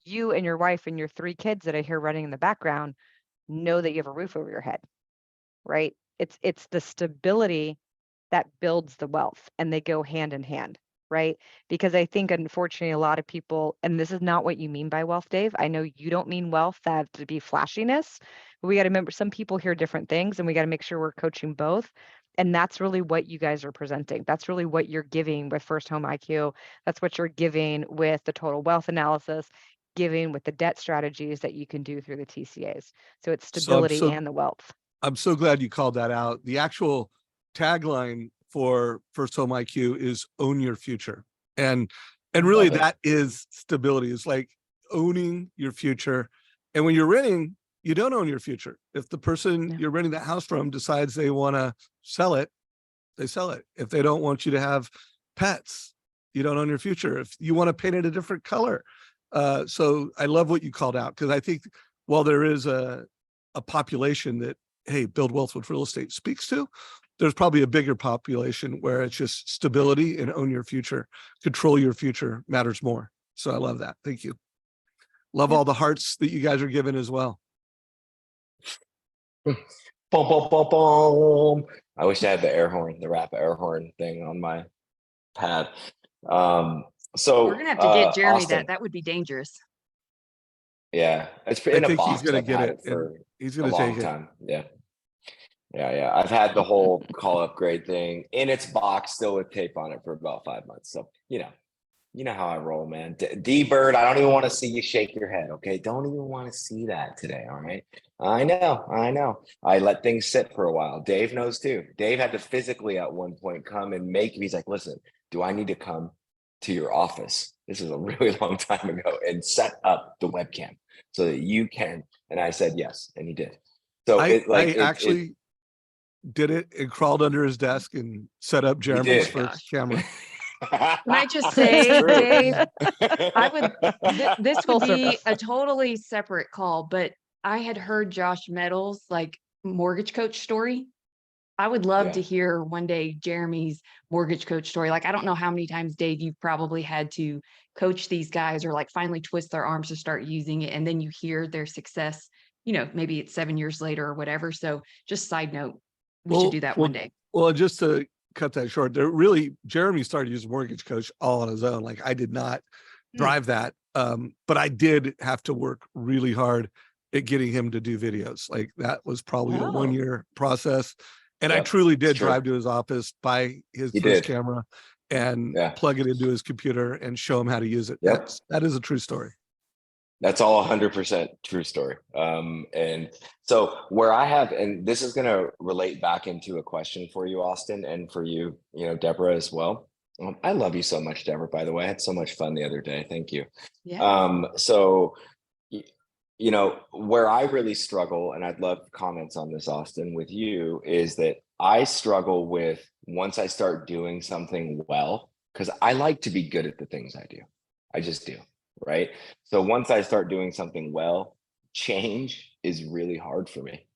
you and your wife and your 3 kids that I hear running in the background know that you have a roof over your head, right? It's the stability that builds the wealth, and they go hand in hand, right? Because I think unfortunately a lot of people, and this is not what you mean by wealth, Dave. I know you don't mean wealth that to be flashiness, but we got to remember some people hear different things, and we got to make sure we're coaching both. And that's really what you guys are presenting. That's really what you're giving with First Home IQ. That's what you're giving with the total wealth analysis, giving with the debt strategies that you can do through the TCAs. So it's stability and the wealth. I'm so glad you called that out. The actual tagline for First Home IQ is own your future. And really that is stability. It's like owning your future. And when you're renting, you don't own your future. If the person Yeah. you're renting the house from decides they want to sell it, they sell it. If they don't want you to have pets, you don't own your future. If you want to paint it a different color. So I love what you called out, because I think while there is a population that, hey, build wealth with real estate speaks to, there's probably a bigger population where it's just stability and own your future, control your future matters more. So I love that. Thank you. Love all the hearts that you guys are giving as well. Boom, boom, boom, boom. I wish I had the air horn, the rap air horn thing on my pad. So We're gonna have to get Jeremy Austin, that would be dangerous. yeah, it's I in a think he's box. going to I've get had it, for and he's a going to take long it. time. Yeah. I've had the whole call upgrade thing in its box, still with tape on it, for about 5 months. So you know how I roll, man. D Bird, I don't even want to see you shake your head. Okay, don't even want to see that today. All right. I know. I let things sit for a while. Dave knows too. Dave had to physically at one point come and he's like, listen, do I need to come to your office? This is a really long time ago, and set up the webcam so that you can. And I said yes, and he did. So I actually did it and crawled under his desk and set up Jeremy's did. first camera. Can I just That's say, true. Dave, I would, this Full would be circle. a totally separate call, but I had heard Josh Meadows' like mortgage coach story. I would love to Yeah. hear one day Jeremy's mortgage coach story. Like, I don't know how many times, Dave, you've probably had to coach these guys or like finally twist their arms to start using it. And then you hear their success, maybe it's 7 years later or whatever. So just side note, we should do that one day. Well, just to cut that short, Jeremy started using Mortgage Coach all on his own. Like, I did not drive that. But I did have to work really hard at getting him to do videos. Like, that was probably a 1 year process. And I Yep, truly did it's true. drive to his office, buy his You first did. camera, and Yeah. plug it into his computer and show him how to use it. Yep. That is a true story. That's all 100% true story. And so where I have, and this is going to relate back into a question for you, Austin, and for you, Deborah as well. I love you so much, Deborah, by the way. I had so much fun the other day. Thank you. Yeah. So, where I really struggle, and I'd love comments on this, Austin, with you, is that I struggle with, once I start doing something well, because I like to be good at the things I do. I just do. Right. So once I start doing something well, change is really hard for me.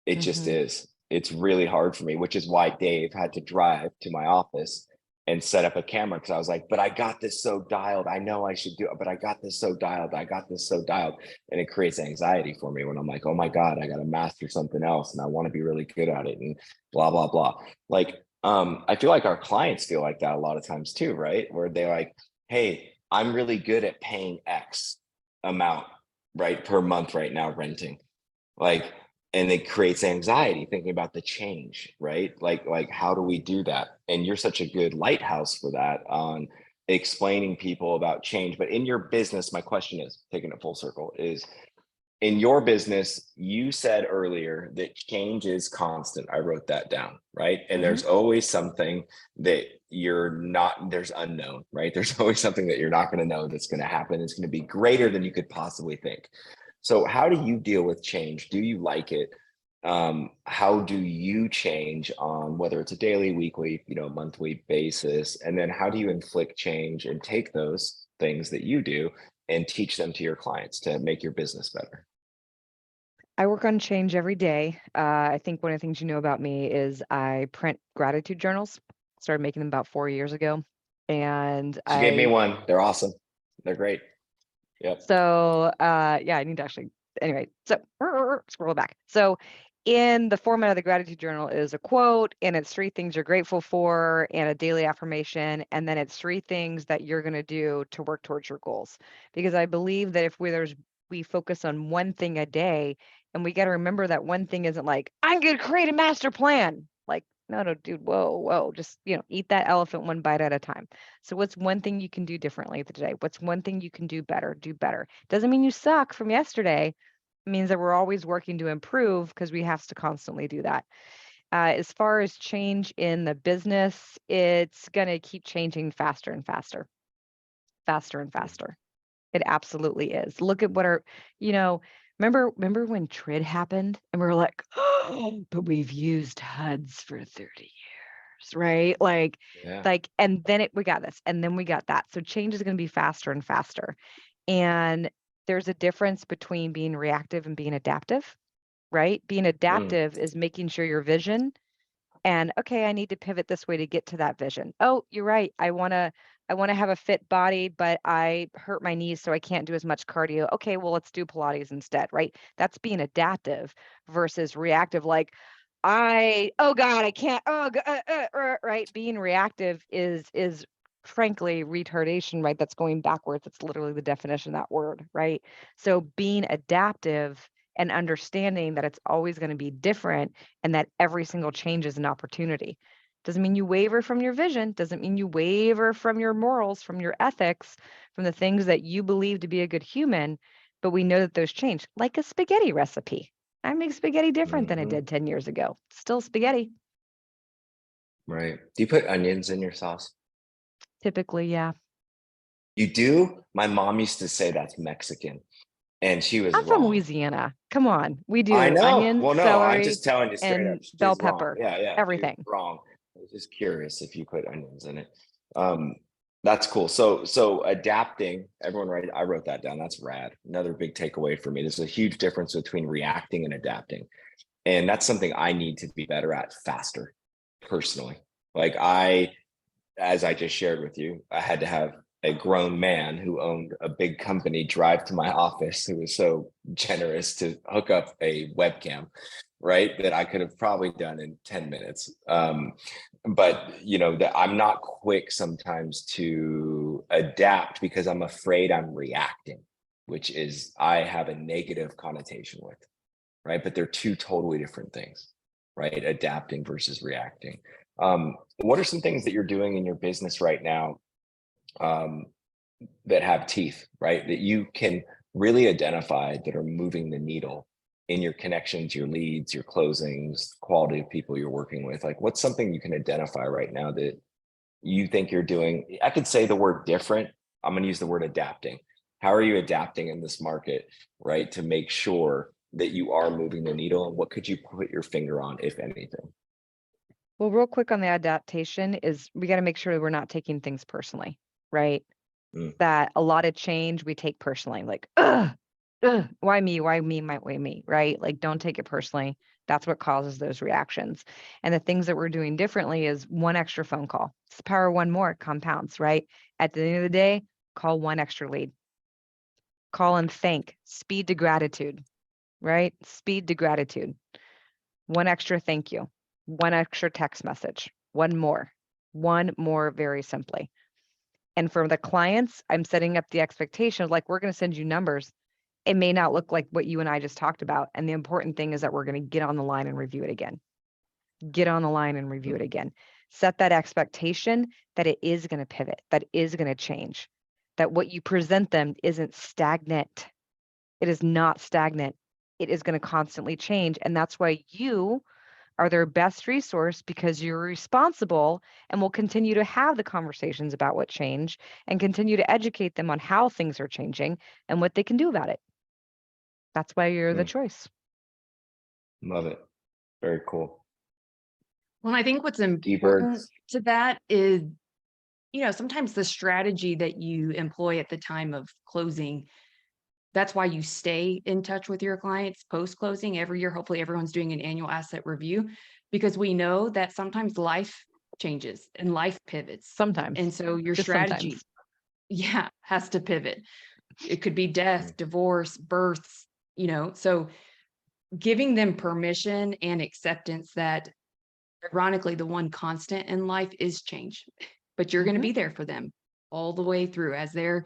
It just is. It's really hard for me, which is why Dave had to drive to my office and set up a camera, because I was like, but I got this so dialed. I know I should do it, but I got this so dialed. And it creates anxiety for me when I'm like, oh my God, I got to master something else and I want to be really good at it and blah, blah, blah. Like, I feel like our clients feel like that a lot of times too, right? Where they're like, hey, I'm really good at paying X amount, right, per month right now, renting. Like, and it creates anxiety thinking about the change, right? Like how do we do that? And you're such a good lighthouse for that on explaining people about change. But in your business, my question is, taking it full circle, is in your business, you said earlier that change is constant. I wrote that down, right? And there's always something that there's unknown, right? There's always something that you're not going to know that's going to happen. It's going to be greater than you could possibly think. So how do you deal with change? Do you like it? How do you change on whether it's a daily, weekly, monthly basis? And then how do you inflict change and take those things that you do and teach them to your clients to make your business better? I work on change every day. I think one of the things you know about me is I print gratitude journals. Started making them about 4 years ago. And She gave me one. They're awesome. They're great. Yep. So yeah, I need to actually, anyway, so scroll back. So in the format of the gratitude journal is a quote, and it's 3 things you're grateful for and a daily affirmation. And then it's 3 things that you're going to do to work towards your goals. Because I believe that if we focus on one thing a day, and we got to remember that one thing isn't like, I'm going to create a master plan. Like, no, dude, whoa, just, eat that elephant one bite at a time. So what's one thing you can do differently today? What's one thing you can do better? Doesn't mean you suck from yesterday. It means that we're always working to improve, because we have to constantly do that. As far as change in the business, it's going to keep changing faster and faster. It absolutely is. Look at what remember Remember when TRID happened and we were like, oh, but we've used HUDs for 30 years, right? Yeah. And then we got this, and then we got that. So change is going to be faster and faster. And there's a difference between being reactive and being adaptive, right? Being adaptive is making sure your vision and okay, I need to pivot this way to get to that vision. Oh, you're right. I want to have a fit body, but I hurt my knees, so I can't do as much cardio. Okay, well, let's do Pilates instead, right? That's being adaptive versus reactive. Like, oh God, I can't. Oh, right. Being reactive is frankly retardation, right? That's going backwards. That's literally the definition of that word, right? So being adaptive and understanding that it's always going to be different and that every single change is an opportunity. Doesn't mean you waver from your vision, doesn't mean you waver from your morals, from your ethics, from the things that you believe to be a good human, but we know that those change, like a spaghetti recipe. I make spaghetti different than I did 10 years ago. Still spaghetti. Right. Do you put onions in your sauce? Typically, yeah. You do? My mom used to say that's Mexican, and she was I'm from wrong. Louisiana. Come on. We I do know. onion, Well, no, I'm celery, just telling you straight up. and bell She's wrong. pepper. Yeah, yeah. She's Everything. wrong. I was just curious if you put onions in it. That's cool. So adapting, everyone, right? I wrote that down. That's rad. Another big takeaway for me. There's a huge difference between reacting and adapting. And that's something I need to be better at faster, personally. Like as I just shared with you, I had to have a grown man who owned a big company drive to my office who was so generous to hook up a webcam, right? That I could have probably done in 10 minutes. But that I'm not quick sometimes to adapt because I'm afraid I'm reacting, which is I have a negative connotation with, right? But they're two totally different things, right? Adapting versus reacting. What are some things that you're doing in your business right now that have teeth, right? That you can really identify that are moving the needle in your connections, your leads, your closings, quality of people you're working with? Like, what's something you can identify right now that you think you're doing? I could say the word different. I'm going to use the word adapting. How are you adapting in this market, right? To make sure that you are moving the needle, and what could you put your finger on, if anything? Well, real quick on the adaptation is we got to make sure that we're not taking things personally, right? That a lot of change we take personally, like, why me? Why me? Why me? Right? Like, don't take it personally. That's what causes those reactions. And the things that we're doing differently is one extra phone call. It's the power of one more, compounds, right? At the end of the day, call one extra lead. Call and thank. Speed to gratitude, right? Speed to gratitude. One extra thank you. One extra text message. One more very simply. And for the clients, I'm setting up the expectation of like, we're going to send you numbers. It may not look like what you and I just talked about. And the important thing is that we're going to get on the line and review it again. Get on the line and review it again. Set that expectation that it is going to pivot, that is going to change, that what you present them isn't stagnant. It is not stagnant. It is going to constantly change. And that's why you are their best resource, because you're responsible and will continue to have the conversations about what change and continue to educate them on how things are changing and what they can do about it. That's why you're the choice. Love it. Very cool. Well, I think what's important to that is, sometimes the strategy that you employ at the time of closing, that's why you stay in touch with your clients post-closing every year. Hopefully everyone's doing an annual asset review, because we know that sometimes life changes and life pivots. Sometimes. And so your Just strategy, has to pivot. It could be death, divorce, births, so giving them permission and acceptance that, ironically, the one constant in life is change, but you're going to be there for them all the way through as their,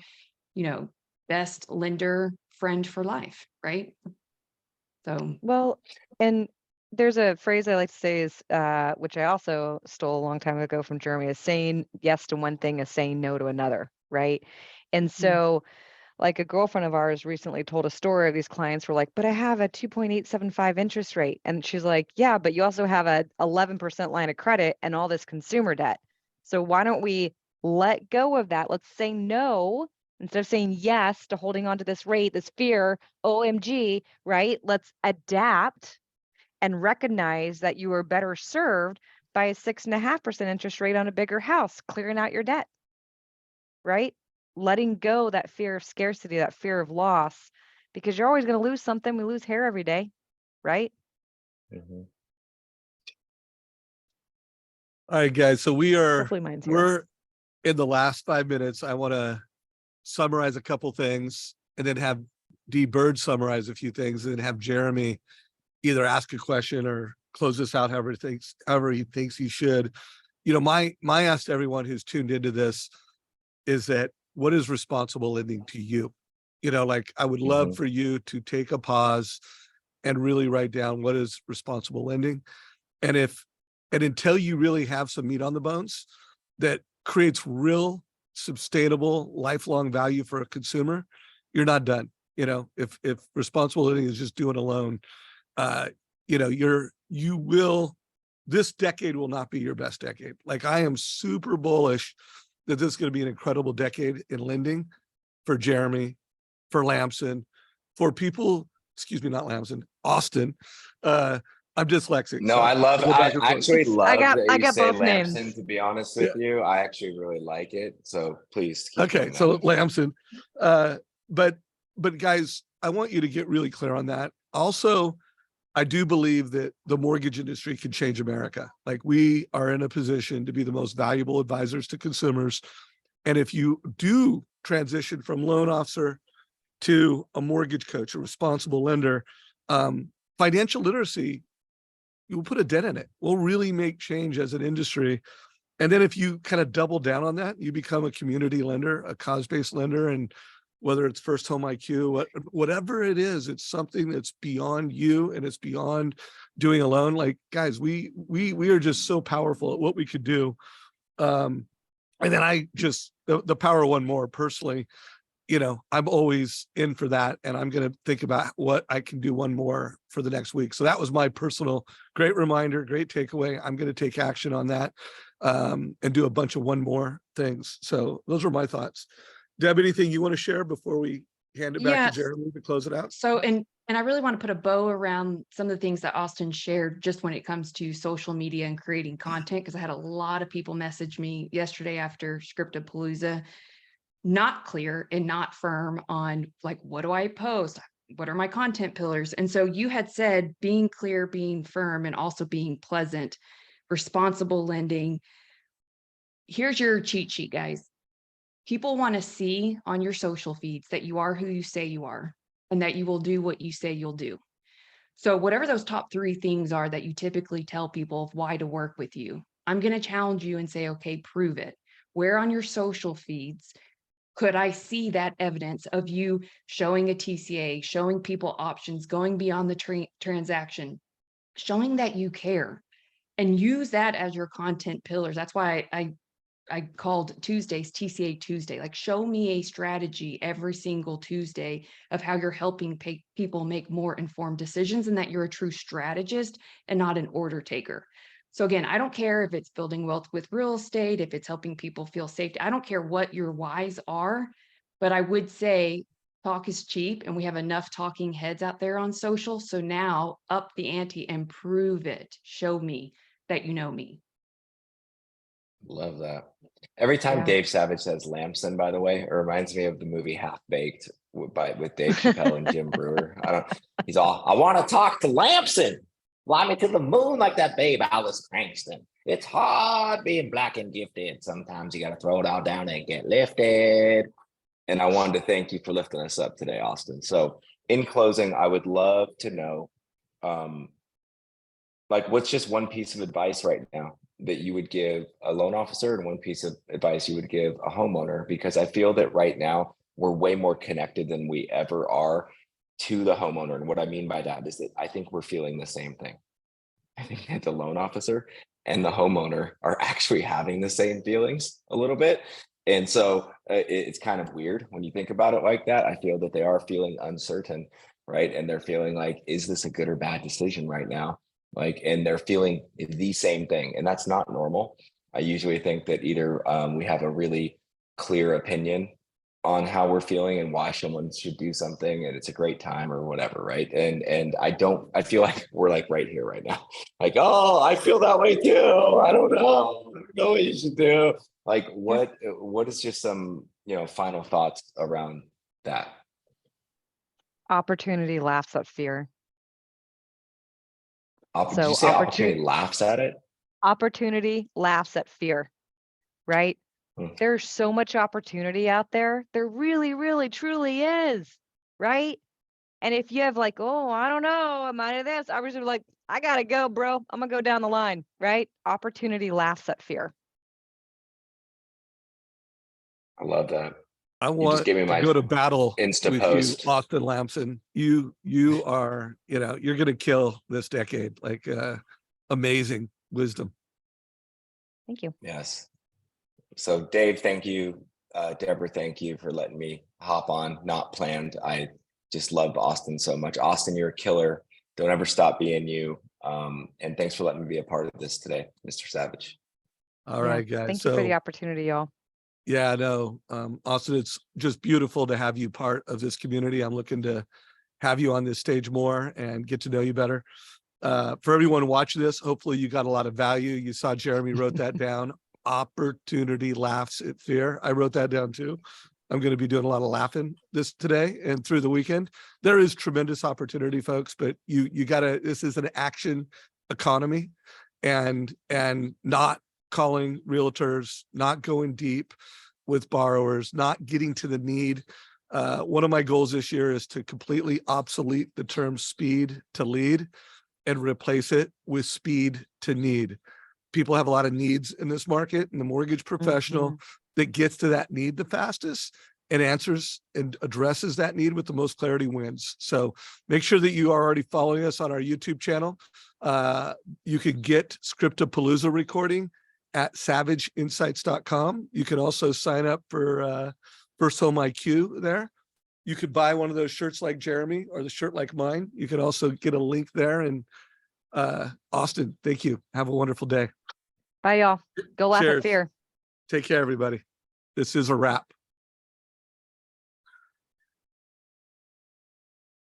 best lender friend for life, right? So, well, and there's a phrase I like to say is, which I also stole a long time ago from Jeremy, is saying yes to one thing is saying no to another, right? And so, like, a girlfriend of ours recently told a story of these clients were like, but I have a 2.875 interest rate. And she's like, yeah, but you also have a 11% line of credit and all this consumer debt. So why don't we let go of that? Let's say no Instead of saying yes to holding on to this rate, this fear, OMG, right? Let's adapt and recognize that you are better served by a 6.5% interest rate on a bigger house, clearing out your debt, right? Letting go that fear of scarcity, that fear of loss, because you're always going to lose something. We lose hair every day, right? Mhm. All right, guys. So Hopefully mine's here. we're in the last 5 minutes. I want to summarize a couple things and then have D Bird summarize a few things and then have Jeremy either ask a question or close this out however he thinks he should. You know, my ask to everyone who's tuned into this is that what is responsible lending to you? You know, like I would love for you to take a pause and really write down what is responsible lending. And until you really have some meat on the bones that creates real sustainable lifelong value for a consumer, you're not done. You know, if responsible lending is just doing a loan, you know, this decade will not be your best decade. Like I am super bullish that this is going to be an incredible decade in lending for Jeremy, for Lampson, for people, excuse me, not Lampson, Austin. I'm dyslexic. No, so I love, go back I and forth. actually love that I you got say both names. Lampson, to be honest with you. I actually really like it. So please keep Okay, doing that. so Lampson. But guys, I want you to get really clear on that. Also, I do believe that the mortgage industry can change America. Like we are in a position to be the most valuable advisors to consumers. And if you do transition from loan officer to a mortgage coach, a responsible lender, financial literacy, you'll put a dent in it. We'll really make change as an industry. And then if you kind of double down on that, you become a community lender, a cause-based lender, and whether it's first home IQ, whatever it is, it's something that's beyond you and it's beyond doing a loan. Like guys, we are just so powerful at what we could do. And then I just the power of one more personally, you know, I'm always in for that. And I'm going to think about what I can do one more for the next week. So that was my personal great reminder, great takeaway. I'm going to take action on that and do a bunch of one more things. So those were my thoughts. Deb, anything you want to share before we hand it back to Jeremy to close it out? So, and I really want to put a bow around some of the things that Austin shared just when it comes to social media and creating content, because I had a lot of people message me yesterday after Scriptapalooza, not clear and not firm on like, what do I post? What are my content pillars? And so you had said being clear, being firm, and also being pleasant, responsible lending. Here's your cheat sheet, guys. People want to see on your social feeds that you are who you say you are and that you will do what you say you'll do. So whatever those top 3 things are that you typically tell people of why to work with you, I'm going to challenge you and say, okay, prove it. Where on your social feeds could I see that evidence of you showing a TCA, showing people options, going beyond the transaction, showing that you care, and use that as your content pillars? That's why I called Tuesdays TCA Tuesday. Like, show me a strategy every single Tuesday of how you're helping people make more informed decisions and that you're a true strategist and not an order taker. So again, I don't care if it's building wealth with real estate, if it's helping people feel safe. I don't care what your whys are, but I would say talk is cheap and we have enough talking heads out there on social. So now up the ante and prove it. Show me that you know me. Love that. Every time Yeah. Dave Savage says Lamson, by the way, it reminds me of the movie Half Baked with Dave Chappelle and Jim Brewer. He's all, I want to talk to Lamson. Fly me to the moon like that babe Alice Cranston. It's hard being black and gifted. Sometimes you got to throw it all down and get lifted. And I wanted to thank you for lifting us up today, Austin. So in closing, I would love to know, like, what's just one piece of advice right now that you would give a loan officer and one piece of advice you would give a homeowner? Because I feel that right now we're way more connected than we ever are to the homeowner. And what I mean by that is that I think we're feeling the same thing. I think that the loan officer and the homeowner are actually having the same feelings a little bit. And so it's kind of weird when you think about it like that. I feel that they are feeling uncertain, right? And they're feeling like, is this a good or bad decision right now? Like, and they're feeling the same thing. And that's not normal. I usually think that either we have a really clear opinion on how we're feeling and why someone should do something and it's a great time or whatever, right? And I feel like we're like right here right now. Like, oh, I feel that way too. I don't know what you should do. Like what is just some, final thoughts around that? Opportunity laughs at fear. Did you say opportunity laughs at it? Opportunity laughs at fear, right? Hmm. There's so much opportunity out there. There really, really, truly is, right? And if you have like, oh, I don't know, I'm out of this, I was like, I gotta go, bro. I'm gonna go down the line, right? Opportunity laughs at fear. I love that. I You just want gave me to my go to battle Insta with you, post. Austin Lampson. You are, you're going to kill this decade. Like amazing wisdom. Thank you. Yes. So Dave, thank you. Deborah, thank you for letting me hop on. Not planned. I just love Austin so much. Austin, you're a killer. Don't ever stop being you. And thanks for letting me be a part of this today, Mr. Savage. All right, guys. Thank you for the opportunity, y'all. Yeah, no, Austin, it's just beautiful to have you part of this community. I'm looking to have you on this stage more and get to know you better. For everyone watching this, hopefully you got a lot of value. You saw Jeremy wrote that down. Opportunity laughs at fear. I wrote that down too. I'm going to be doing a lot of laughing today and through the weekend. There is tremendous opportunity, folks, but you gotta, this is an action economy and not calling realtors, not going deep with borrowers, not getting to the need. One of my goals this year is to completely obsolete the term speed to lead and replace it with speed to need. People have a lot of needs in this market, and the mortgage professional that gets to that need the fastest and answers and addresses that need with the most clarity wins. So make sure that you are already following us on our YouTube channel. You can get Scriptapalooza recording at savageinsights.com. You can also sign up for First Home IQ there. You could buy one of those shirts like Jeremy or the shirt like mine. You can also get a link there. And Austin, thank you. Have a wonderful day. Bye, y'all. Go laugh Cheers. at fear. Take care, everybody. This is a wrap.